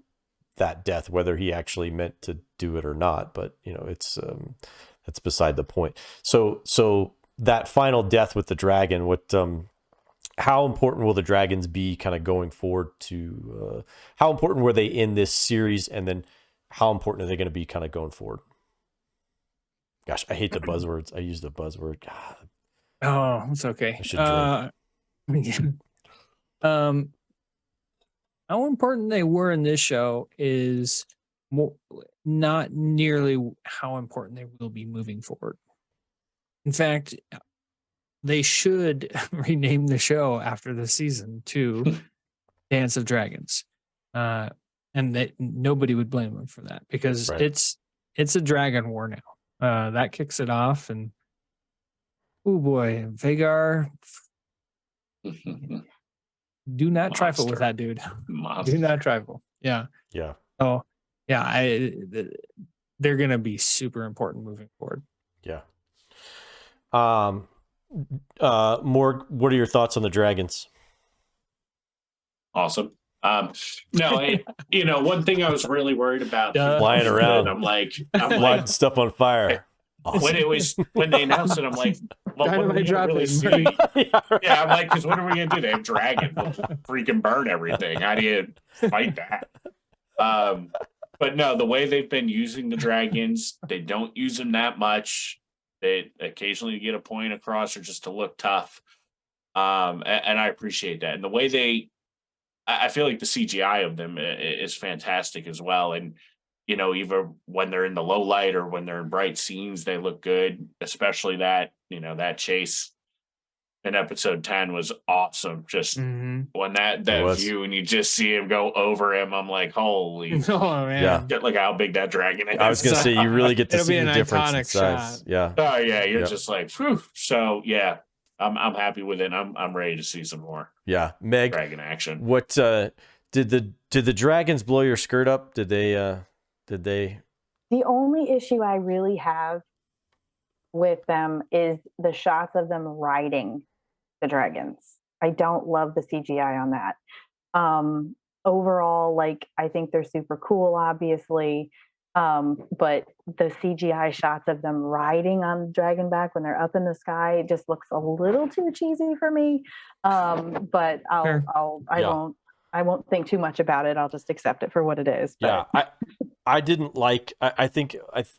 Speaker 1: that death, whether he actually meant to do it or not. But that's beside the point. So that final death with the dragon, how important will the dragons be kind of going forward to, how important were they in this series? And then how important are they going to be kind of going forward? Gosh, I hate the buzzwords. I use the buzzword. God.
Speaker 2: Oh, it's okay.
Speaker 1: I should drink.
Speaker 2: How important they were in this show is not nearly how important they will be moving forward. In fact, they should rename the show after the season to Dance of Dragons. And that nobody would blame them for that, because it's a dragon war now. That kicks it off, and oh boy, Vagar. Do not trifle with that dude. Do not trifle. Yeah.
Speaker 1: Yeah.
Speaker 2: Oh, yeah. They're going to be super important moving forward.
Speaker 1: Yeah. Morg, what are your thoughts on the dragons?
Speaker 3: Awesome. One thing I was really worried about
Speaker 1: flying around.
Speaker 3: I'm like
Speaker 1: lighting stuff on fire.
Speaker 3: Awesome. When they announced it, I'm like, well, what are we really see? Yeah, I'm like, because what are we gonna do? They have dragon, we'll freaking burn everything. How do you fight that? But no, the way they've been using the dragons, they don't use them that much. They occasionally get a point across or just to look tough. And I appreciate that. And the way I feel like the CGI of them is fantastic as well. And either when they're in the low light or when they're in bright scenes, they look good. Especially that chase in episode 10 was awesome. Just when that view and you just see him go over him, I'm like, holy,
Speaker 2: oh man,
Speaker 3: yeah. Look how big that dragon is.
Speaker 1: I was gonna say, you really get to see the difference in size.
Speaker 2: Shot.
Speaker 1: Yeah.
Speaker 3: Oh yeah, you're just like, whew. So yeah, I'm happy with it. I'm ready to see some more.
Speaker 1: Yeah, Meg,
Speaker 3: dragon action.
Speaker 1: What did the dragons blow your skirt up? Did they?
Speaker 4: The only issue I really have with them is the shots of them riding the dragons. I don't love the CGI on that. overall, like, I think they're super cool, obviously. But the CGI shots of them riding on the dragon back when they're up in the sky just looks a little too cheesy for me. But
Speaker 2: Sure.
Speaker 4: I won't think too much about it. I'll just accept it for what it is. But.
Speaker 1: Yeah, I didn't like. I think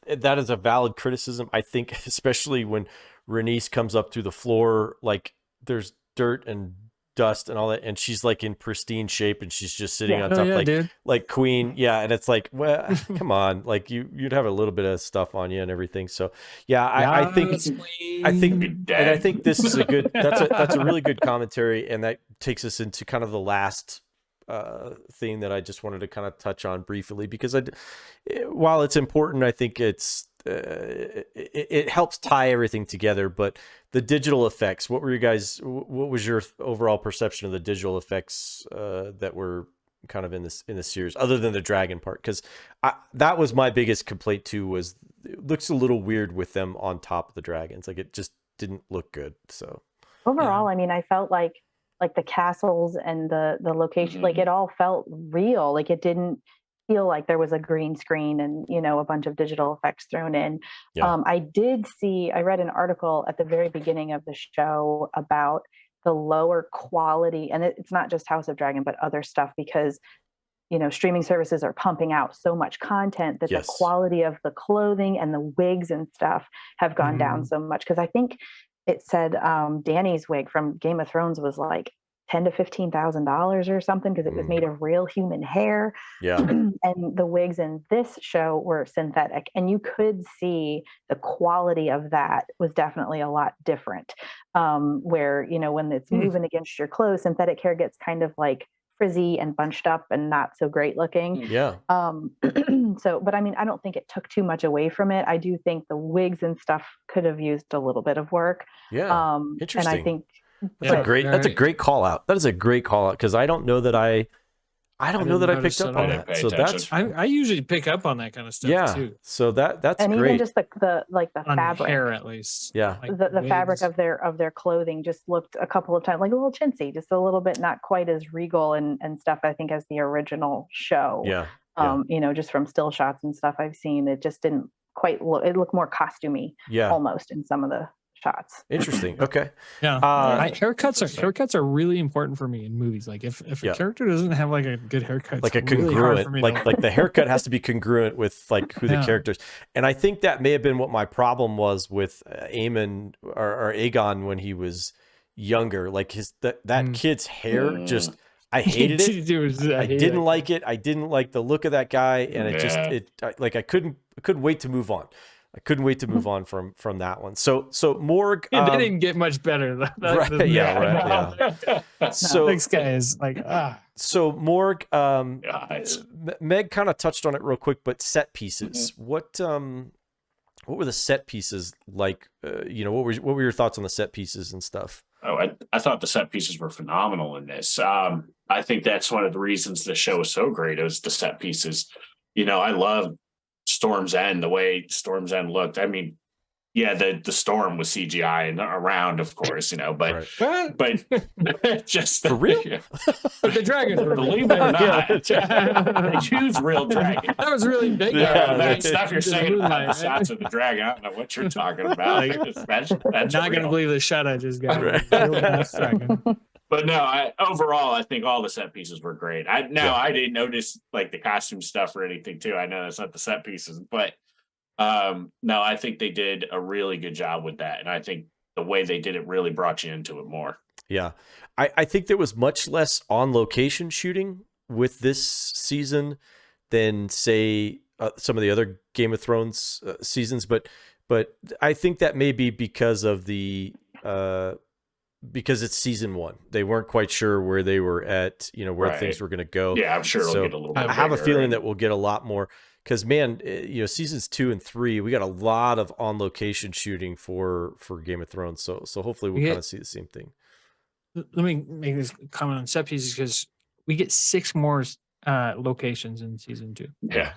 Speaker 1: that is a valid criticism. I think especially when Renice comes up through the floor, like there's dirt and dust and all that, and she's like in pristine shape, and she's just sitting on top, like Queen. Yeah, and it's like, well, come on, like you'd have a little bit of stuff on you and everything. So yeah, I think this is a good. That's a really good commentary, and that takes us into kind of the last thing that I just wanted to kind of touch on briefly, because while it's important, I think it helps tie everything together. But the digital effects, what was your overall perception of the digital effects that were kind of in this series, other than the dragon part? Because that was my biggest complaint too, was it looks a little weird with them on top of the dragons. Like it just didn't look good. So
Speaker 4: overall, I mean, I felt like the castles and the location, like it all felt real. Like it didn't feel like there was a green screen and, a bunch of digital effects thrown in.
Speaker 1: Yeah.
Speaker 4: I read an article at the very beginning of the show about the lower quality, and it's not just House of Dragon, but other stuff, because, streaming services are pumping out so much content that the quality of the clothing and the wigs and stuff have gone down so much. Because I think it said Dany's wig from Game of Thrones was like $10,000 to $15,000 or something, because it was made of real human hair.
Speaker 1: Yeah.
Speaker 4: And the wigs in this show were synthetic, and you could see the quality of that was definitely a lot different. Where, when it's moving against your clothes, synthetic hair gets kind of like frizzy and bunched up and not so great looking.
Speaker 1: Yeah.
Speaker 4: But I mean, I don't think it took too much away from it. I do think the wigs and stuff could have used a little bit of work.
Speaker 1: Yeah. Interesting.
Speaker 4: And I think
Speaker 1: that's a great call out. That is a great call out, because I don't know that I picked up on that. So that's
Speaker 2: I usually pick up on that kind of stuff too.
Speaker 1: So that's
Speaker 4: and
Speaker 1: great.
Speaker 4: Even just the
Speaker 2: on
Speaker 4: fabric,
Speaker 2: hair at least.
Speaker 1: Yeah.
Speaker 2: Like
Speaker 4: the fabric of their clothing just looked a couple of times like a little chintzy, just a little bit not quite as regal and stuff, I think, as the original show.
Speaker 1: Yeah.
Speaker 4: Just from still shots and stuff I've seen, it just didn't quite look. It looked more costumey, almost, in some of the shots.
Speaker 1: Interesting. Okay.
Speaker 2: Yeah. Haircuts are really important for me in movies. Like if a character doesn't have like a good haircut,
Speaker 1: like a congruent, really like the haircut has to be congruent with like who the characters. And I think that may have been what my problem was with Aemon or Aegon when he was younger. Like that kid's hair just. I hated it. I didn't like it. I didn't like the look of that guy, and I couldn't wait to move on. I couldn't wait to move on from that one. So Morg,
Speaker 2: they didn't get much better.
Speaker 1: So
Speaker 2: this guy is like
Speaker 1: So Morg, Meg kind of touched on it real quick, but set pieces. What were the set pieces like? What were your thoughts on the set pieces and stuff?
Speaker 3: Oh, I thought the set pieces were phenomenal in this. I think that's one of the reasons the show is so great, is the set pieces. I love Storm's End, the way Storm's End looked. I mean, the storm was CGI and around, of course, but just
Speaker 1: for real.
Speaker 2: But the dragons,
Speaker 3: believe it or not, they choose real dragons.
Speaker 2: That was really big.
Speaker 3: That stuff you're saying about the shots of the dragon, I don't know what you're talking about. That's
Speaker 2: not going to believe the shot I just got. Dragon.
Speaker 3: But no, overall, I think all the set pieces were great. I didn't notice like the costume stuff or anything too. I know that's not the set pieces, but no, I think they did a really good job with that. And I think the way they did it really brought you into it more.
Speaker 1: Yeah. I think there was much less on location shooting with this season than say some of the other Game of Thrones seasons. But I think that may be because of because it's season one. They weren't quite sure where they were at, where things were going to go.
Speaker 3: Yeah, I'm sure it'll get a little bit
Speaker 1: I have a feeling that we'll get a lot more, because man, seasons 2 and 3, we got a lot of on location shooting for Game of Thrones. So hopefully we'll kind of see the same thing.
Speaker 2: Let me make this comment on set pieces, because we get 6 more locations in season 2.
Speaker 3: Yeah.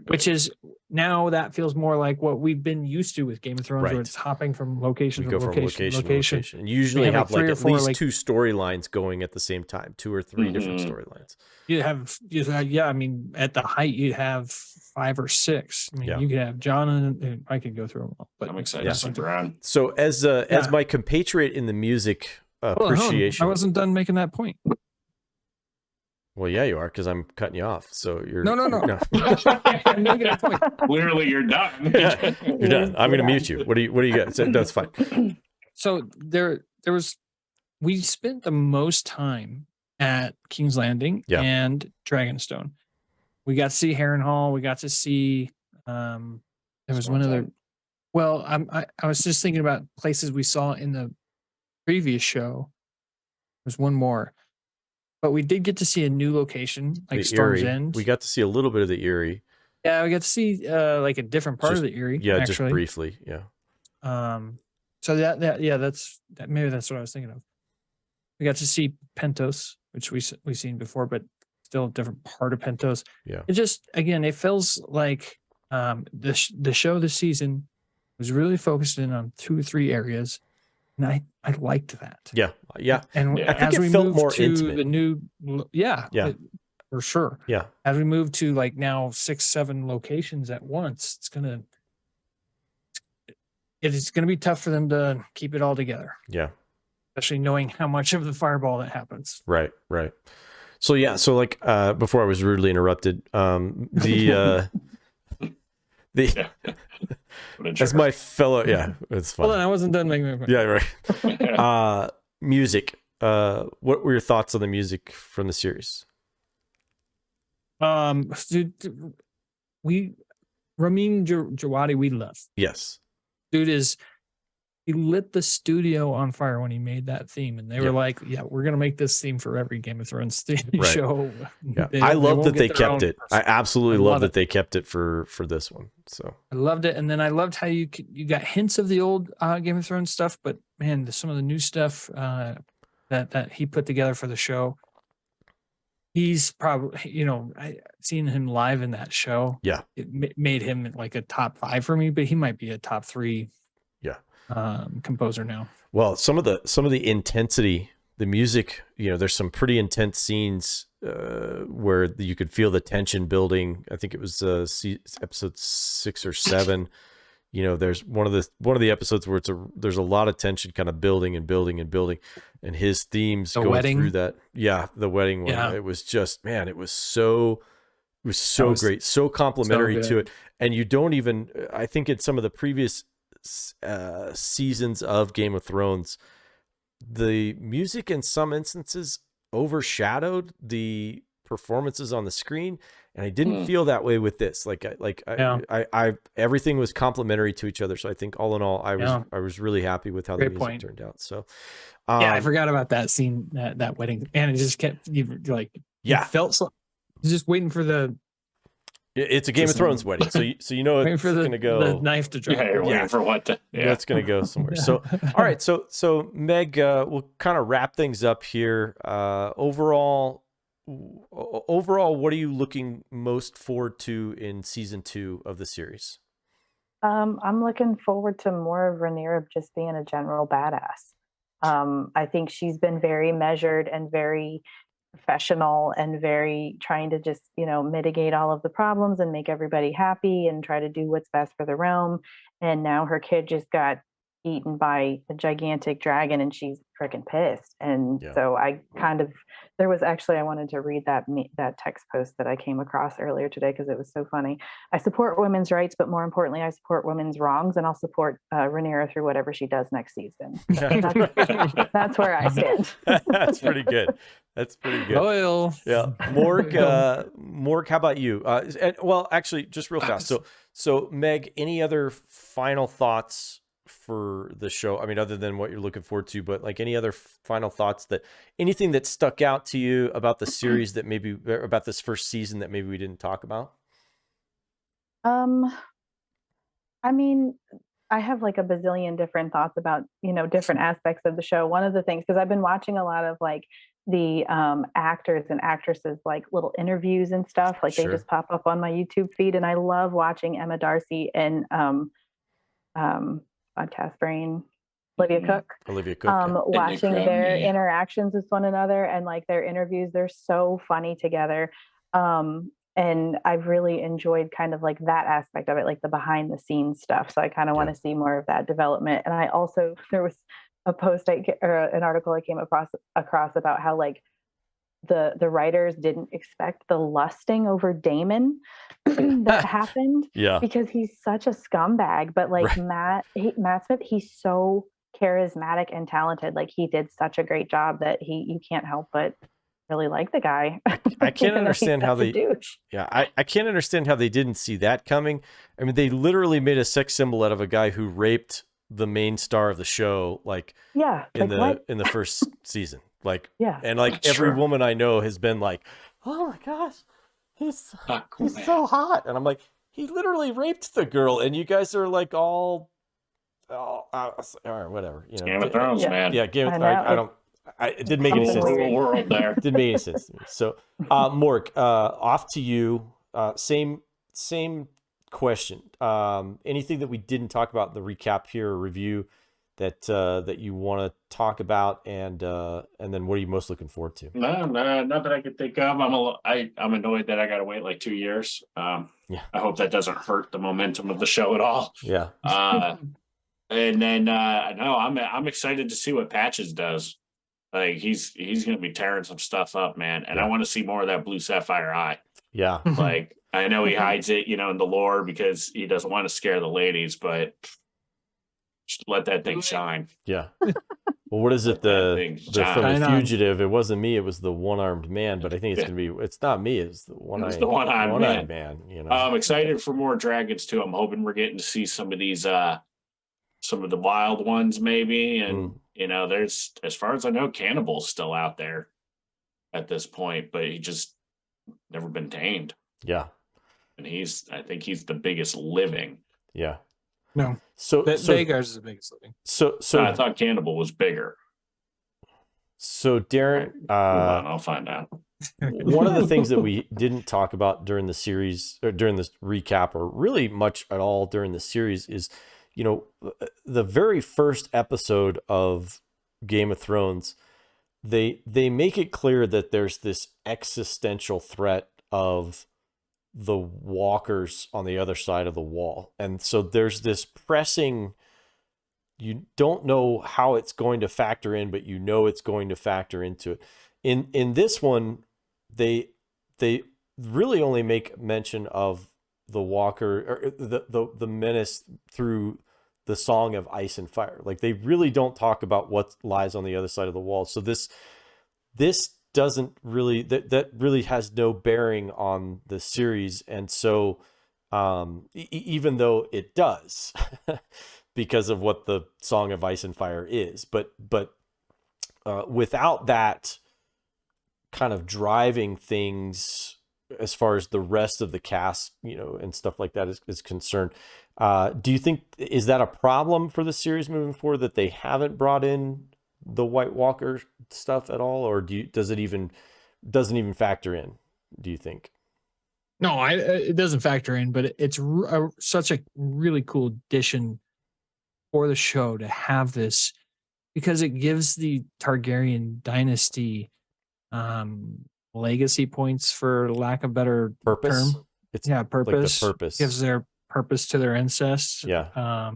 Speaker 2: which is now that feels more like what we've been used to with Game of Thrones, where it's hopping from location to location to location.
Speaker 1: And usually have like at least
Speaker 2: like,
Speaker 1: 2 storylines going at the same time, 2 or 3 different storylines.
Speaker 2: You have, yeah. I mean, at the height, you have 5 or 6. I mean, you could have John and I could go through them all, but
Speaker 3: I'm excited to stick around.
Speaker 1: So as my compatriot in the music appreciation,
Speaker 2: I wasn't done making that point.
Speaker 1: Well, yeah, you are, because I'm cutting you off. So you're
Speaker 2: no. I'm making a point.
Speaker 3: Literally, you're done.
Speaker 1: Yeah, you're done. I'm going to mute you. What do you got? So that's fine.
Speaker 2: So we spent the most time at King's Landing and Dragonstone. We got to see Harrenhal. We got to see. There was one other. Well, I was just thinking about places we saw in the previous show. There's one more. But we did get to see a new location, like Storm's End.
Speaker 1: We got to see a little bit of the Eyrie.
Speaker 2: Yeah, we got to see like a different part of the Eyrie.
Speaker 1: Yeah,
Speaker 2: actually.
Speaker 1: just briefly. Yeah.
Speaker 2: So that's maybe that's what I was thinking of. We got to see Pentos, which we've seen before, but still a different part of Pentos.
Speaker 1: Yeah.
Speaker 2: It just, again, it feels like the show this season was really focused in on 2 or 3 areas. And I liked that.
Speaker 1: Yeah.
Speaker 2: And
Speaker 1: I think
Speaker 2: as
Speaker 1: it
Speaker 2: we
Speaker 1: felt
Speaker 2: move
Speaker 1: more
Speaker 2: to
Speaker 1: intimate.
Speaker 2: the new, for sure.
Speaker 1: Yeah.
Speaker 2: As we move to like now 6, 7 locations at once, it's gonna be tough for them to keep it all together.
Speaker 1: Yeah.
Speaker 2: Especially knowing how much of the fireball that happens.
Speaker 1: Right. So like before I was rudely interrupted, as my fellow, it's fine.
Speaker 2: Hold on, I wasn't done making my point.
Speaker 1: Yeah, right. Music. What were your thoughts on the music from the series?
Speaker 2: Dude, Ramin Djawadi, we love.
Speaker 1: Yes.
Speaker 2: Dude he lit the studio on fire when he made that theme, and they were like, "Yeah, we're gonna make this theme for every Game of Thrones show."
Speaker 1: Yeah, I love that they kept it. I absolutely love that they kept it for this one. So
Speaker 2: I loved it, and then I loved how you got hints of the old Game of Thrones stuff, but man, some of the new stuff that he put together for the show. He's probably, I seen him live in that show.
Speaker 1: Yeah,
Speaker 2: it made him like a top 5 for me, but he might be a top 3. Composer now.
Speaker 1: Well, some of the intensity, the music, there's some pretty intense scenes where you could feel the tension building. I think it was episode 6 or 7. There's one of the episodes where there's a lot of tension kind of building and building and building, and his themes going through that. Yeah, the wedding one. Yeah. It was just, man, it was so great, so complimentary to it. And you don't even, I think in some of the previous seasons of Game of Thrones, the music in some instances overshadowed the performances on the screen, and I didn't feel that way with this. I everything was complementary to each other. So I think all in all, I was really happy with how the music turned out. So
Speaker 2: I forgot about that scene, that wedding, and it just kept you felt so. Just waiting for the.
Speaker 1: It's a Game of Thrones wedding, so it's going to go.
Speaker 2: The knife to drop.
Speaker 3: Yeah, you're waiting for what to. Yeah,
Speaker 1: it's going to go somewhere. So, all right, so Meg, we'll kind of wrap things up here. Overall, what are you looking most forward to in season 2 of the series?
Speaker 4: I'm looking forward to more of Rhaenyra just being a general badass. I think she's been very measured and very professional and very trying to just, mitigate all of the problems and make everybody happy and try to do what's best for the realm. And now her kid just got eaten by a gigantic dragon and she's freaking pissed. And so I wanted to read that text post that I came across earlier today because it was so funny. I support women's rights, but more importantly, I support women's wrongs, and I'll support Rhaenyra through whatever she does next season. That's where I stand.
Speaker 1: That's pretty good. That's pretty good.
Speaker 2: Loyal.
Speaker 1: Yeah. Morg, how about you? Well, actually, just real fast. So Meg, any other final thoughts for the show? I mean, other than what you're looking forward to, but like any other final thoughts, anything that stuck out to you about the series that maybe about this first season that maybe we didn't talk about?
Speaker 4: I mean, I have like a bazillion different thoughts about, different aspects of the show. One of the things, because I've been watching a lot of like the actors and actresses, like little interviews and stuff, like they
Speaker 1: Sure.
Speaker 4: just pop up on my YouTube feed. And I love watching Emma Darcy and Podcast Brain, Olivia Cook.
Speaker 1: Olivia Cook. Yeah.
Speaker 4: Watching their interactions with one another and like their interviews, they're so funny together. And I've really enjoyed kind of like that aspect of it, like the behind the scenes stuff. So I kind of want to see more of that development. And I also, there was a post or an article I came across about how like the writers didn't expect the lusting over Damon that happened.
Speaker 1: Yeah.
Speaker 4: Because he's such a scumbag. But like Matt Smith, he's so charismatic and talented. Like he did such a great job that you can't help but really like the guy.
Speaker 1: I can't understand how they I can't understand how they didn't see that coming. I mean, they literally made a sex symbol out of a guy who raped the main star of the show, in the first season. And like every woman I know has been like, oh my gosh, he's so hot. And I'm like, he literally raped the girl, and you guys are like all whatever.
Speaker 3: Game of Thrones, man.
Speaker 1: Yeah, Game of Thrones. It didn't make any sense.
Speaker 3: World there.
Speaker 1: Didn't make any sense to me. So, Mork, off to you. Same question. Anything that we didn't talk about in the recap here or review that you want to talk about, and then what are you most looking forward to?
Speaker 3: No, not that I could think of. I'm annoyed that I got to wait like 2 years. I hope that doesn't hurt the momentum of the show at all.
Speaker 1: Yeah.
Speaker 3: And then I'm excited to see what Patches does. Like he's going to be tearing some stuff up, man. And I want to see more of that blue sapphire eye.
Speaker 1: Yeah.
Speaker 3: Like I know he hides it, in the lore because he doesn't want to scare the ladies, but just let that thing shine.
Speaker 1: Yeah. Well, what is it? From The Fugitive? It wasn't me. It was the one-armed man. But I think it's going to be. It's not me. It's the one-eyed man.
Speaker 3: I'm excited for more dragons too. I'm hoping we're getting to see some of these. Some of the wild ones maybe, and there's, as far as I know, Cannibal's still out there at this point, but he just never been tamed.
Speaker 1: Yeah.
Speaker 3: And I think he's the biggest living.
Speaker 1: Yeah.
Speaker 2: No.
Speaker 1: So
Speaker 2: Vagar's is the biggest living.
Speaker 1: So
Speaker 3: I thought Cannibal was bigger.
Speaker 1: So Darren,
Speaker 3: I'll find out.
Speaker 1: One of the things that we didn't talk about during the series, or during this recap, or really much at all during the series, is the very first episode of Game of Thrones, they make it clear that there's this existential threat of the walkers on the other side of the wall. And so there's this pressing, you don't know how it's going to factor in, but it's going to factor into it. In this one, they really only make mention of the walker, or the menace through the Song of Ice and Fire. Like they really don't talk about what lies on the other side of the wall. So this doesn't really, that really has no bearing on the series. And so even though it does because of what the Song of Ice and Fire is, but without that kind of driving things as far as the rest of the cast, and stuff like that is concerned. Do you think, is that a problem for the series moving forward, that they haven't brought in the White Walker stuff at all, or doesn't even factor in, do you think?
Speaker 2: No, it doesn't factor in, but it's such a really cool addition for the show to have this, because it gives the Targaryen dynasty legacy points, for lack of a better
Speaker 1: purpose.
Speaker 2: term.
Speaker 1: It's
Speaker 2: purpose.
Speaker 1: Like the purpose
Speaker 2: Gives their purpose to their incest.
Speaker 1: Yeah.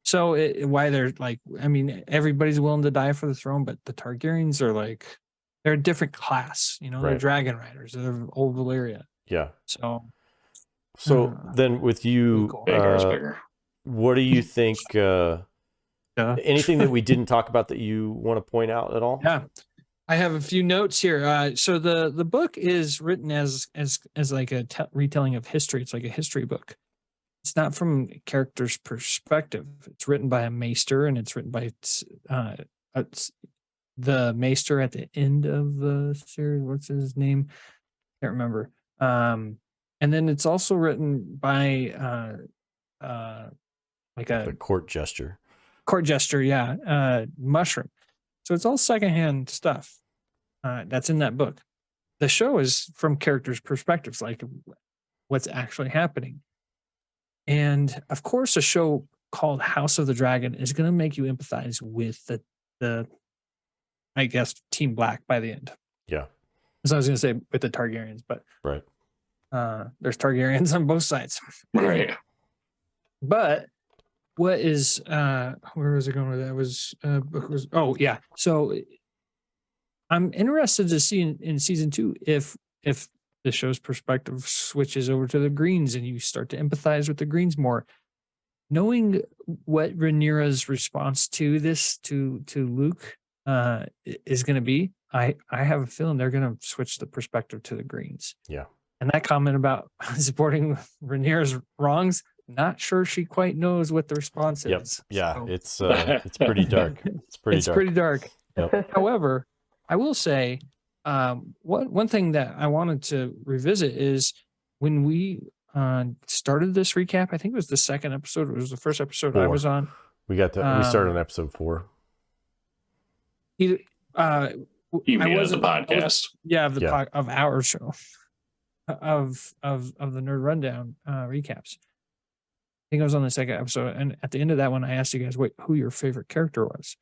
Speaker 2: So why they're like, I mean, everybody's willing to die for the throne, but the Targaryens are like, they're a different class. They're dragon riders. They're old Valyria.
Speaker 1: Yeah.
Speaker 2: So
Speaker 1: then with you,
Speaker 3: Bigger.
Speaker 1: What do you think? Anything that we didn't talk about that you want to point out at all?
Speaker 2: Yeah. I have a few notes here. So the book is written as like a retelling of history. It's like a history book. It's not from a character's perspective. It's written by a maester, and it's written by the maester at the end of the series. What's his name? Can't remember. And then it's also written by like
Speaker 1: a court gesture.
Speaker 2: Yeah, mushroom. So it's all secondhand stuff that's in that book. The show is from characters' perspectives, like what's actually happening. And of course, a show called House of the Dragon is going to make you empathize with the I guess Team Black by the end.
Speaker 1: Yeah.
Speaker 2: So I was going to say with the Targaryens, but
Speaker 1: right.
Speaker 2: There's Targaryens on both sides.
Speaker 3: Right.
Speaker 2: But what is where was it going with that? Oh yeah. So I'm interested to see in season 2 if the show's perspective switches over to the Greens and you start to empathize with the Greens more. Knowing what Rhaenyra's response to this to Luke is going to be, I have a feeling they're going to switch the perspective to the Greens.
Speaker 1: Yeah.
Speaker 2: And that comment about supporting Rhaenyra's wrongs, not sure she quite knows what the response is.
Speaker 1: Yeah,
Speaker 2: so.
Speaker 1: It's pretty dark. It's pretty dark.
Speaker 2: Yep. However, I will say one thing that I wanted to revisit is when we started this recap. I think it was the second episode. It was the first episode
Speaker 1: 4.
Speaker 2: I was on.
Speaker 1: We started on episode 4.
Speaker 2: Either
Speaker 3: you mean as a podcast?
Speaker 2: Of our show of the Nerd Rundown recaps. I think I was on the second episode, and at the end of that one, I asked you guys who your favorite character was.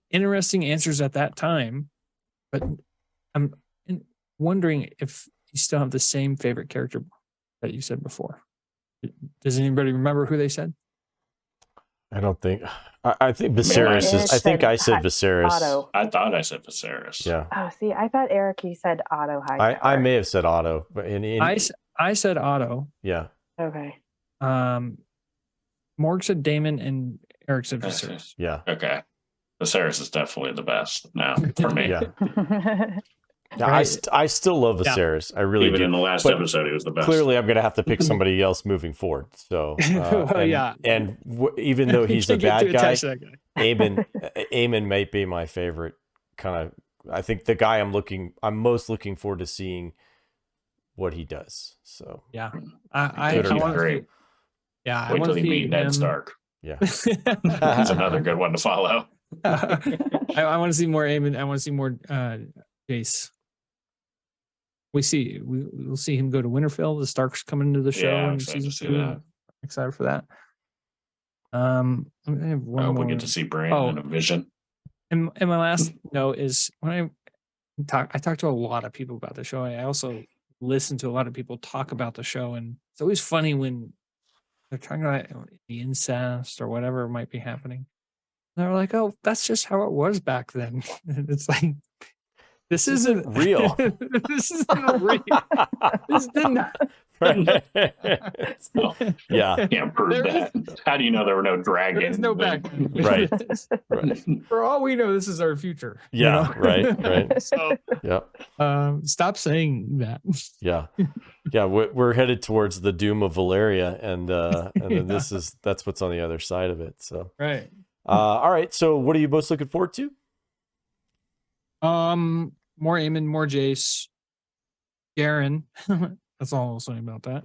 Speaker 2: Interesting answers at that time, but I'm wondering if you still have the same favorite character that you said before. Does anybody remember who they said?
Speaker 1: I don't think. I think Viserys is. I think I said Viserys.
Speaker 4: Otto.
Speaker 3: I thought I said Viserys.
Speaker 1: Yeah.
Speaker 4: Oh, see, I thought Erik, you said Otto Hightower.
Speaker 1: I may have said Otto, but
Speaker 2: I said Otto.
Speaker 1: Yeah.
Speaker 4: Okay.
Speaker 2: Morg said Daemon, and Erik said Viserys.
Speaker 1: Yeah.
Speaker 3: Okay. Viserys is definitely the best now for me.
Speaker 1: Yeah. I still love Viserys. I really
Speaker 3: Even
Speaker 1: do.
Speaker 3: in the last episode, he was the best.
Speaker 1: Clearly, I'm going to have to pick somebody else moving forward. So, even though he's a bad guy, Aemon might be my favorite kind of. I think the guy I'm most looking forward to seeing what he does. So
Speaker 2: yeah,
Speaker 3: I want to. Yeah, wait till you meet Ned Stark.
Speaker 1: Yeah,
Speaker 3: he's another good one to follow.
Speaker 2: I want to see more Aemon. I want to see more Jace. We'll see him go to Winterfell. The Starks coming into the show in season 2. I'm excited for that. I hope
Speaker 3: we get to see Bran in a vision.
Speaker 2: And my last note is when I talk to a lot of people about the show. I also listen to a lot of people talk about the show, and it's always funny when they're talking about the incest or whatever might be happening. And they're like, "Oh, that's just how it was back then." And it's like, this isn't
Speaker 1: real.
Speaker 2: This isn't real. This didn't.
Speaker 1: Yeah.
Speaker 3: Can't prove that. How do you know there were no dragons?
Speaker 2: There's no back.
Speaker 1: Right.
Speaker 2: For all we know, this is our future.
Speaker 1: Yeah.
Speaker 2: You know?
Speaker 1: Right.
Speaker 2: So,
Speaker 1: yeah.
Speaker 2: Stop saying that.
Speaker 1: Yeah. Yeah. We're headed towards the doom of Valeria, and then that's what's on the other side of it. So.
Speaker 2: Right.
Speaker 1: All right. So, what are you most looking forward to?
Speaker 2: More Aemon, more Jace, Darren. That's all I'll say about that.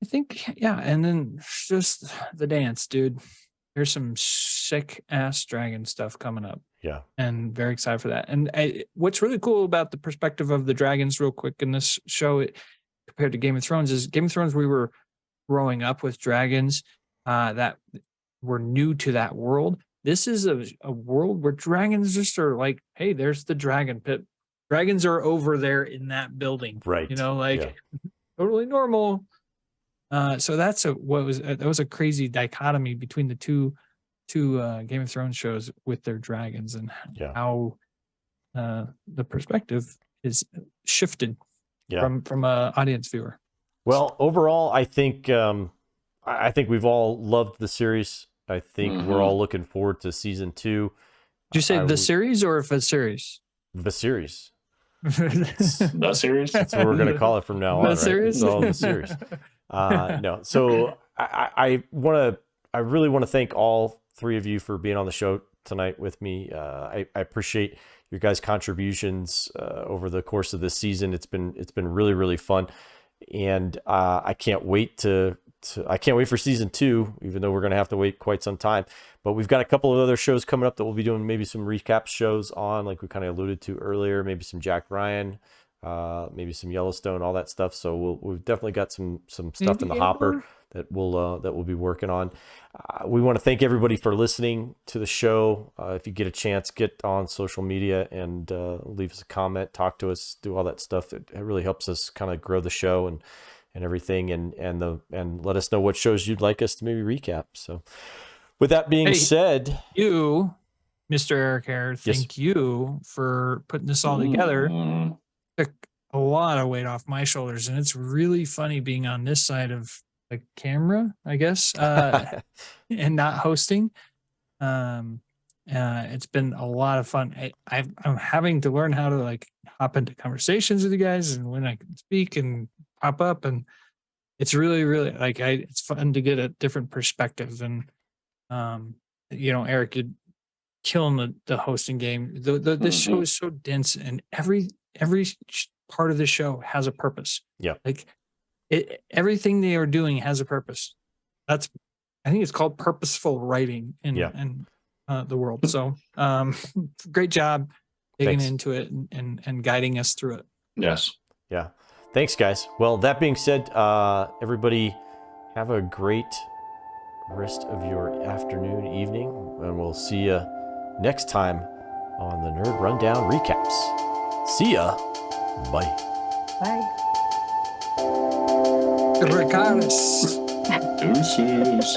Speaker 2: I think, and then just the dance, dude. There's some sick ass dragon stuff coming up.
Speaker 1: Yeah,
Speaker 2: and very excited for that. And what's really cool about the perspective of the dragons, real quick, in this show, compared to Game of Thrones, is Game of Thrones we were growing up with dragons that were new to that world. This is a world where dragons just are like, hey, there's the dragon pit. Dragons are over there in that building,
Speaker 1: right?
Speaker 2: You know, totally normal. So that was a crazy dichotomy between the two Game of Thrones shows with their dragons and how the perspective is shifted from a audience viewer.
Speaker 1: Well, overall, I think we've all loved the series. I think we're all looking forward to season 2.
Speaker 2: Did you say the series or the series?
Speaker 1: The series.
Speaker 3: The series?
Speaker 1: That's what we're going to call it from now on.
Speaker 2: The series?
Speaker 1: It's all the series. No. So I really want to thank all 3 of you for being on the show tonight with me. I appreciate your guys' contributions over the course of this season. It's been really, really fun. And I can't wait I can't wait for season 2, even though we're going to have to wait quite some time. But we've got a couple of other shows coming up that we'll be doing maybe some recap shows on, like we kind of alluded to earlier, maybe some Jack Ryan, maybe some Yellowstone, all that stuff. So we've definitely got some stuff in the hopper that we'll be working on. We want to thank everybody for listening to the show. If you get a chance, get on social media and leave us a comment, talk to us, do all that stuff. It really helps us kind of grow the show and everything, and let us know what shows you'd like us to maybe recap. So with that being said,
Speaker 2: you, Mr. Erik here, thank you for putting this all together. Took a lot of weight off my shoulders, and it's really funny being on this side of the camera, I guess, and not hosting. It's been a lot of fun. I'm having to learn how to like hop into conversations with you guys and when I can speak and pop up, and it's really, really like it's fun to get a different perspective. And Erik, you're killing the hosting game. This show is so dense, and every part of the show has a purpose.
Speaker 1: Yeah,
Speaker 2: like everything they are doing has a purpose. I think it's called purposeful writing in the world. So great job digging into it and guiding us through it.
Speaker 3: Yes.
Speaker 1: Yeah. Thanks, guys. Well, that being said, everybody have a great rest of your afternoon, evening, and we'll see you next time on the Nerd Rundown Recaps. See ya. Bye.
Speaker 4: Bye.
Speaker 2: Recaps.
Speaker 3: Deuces.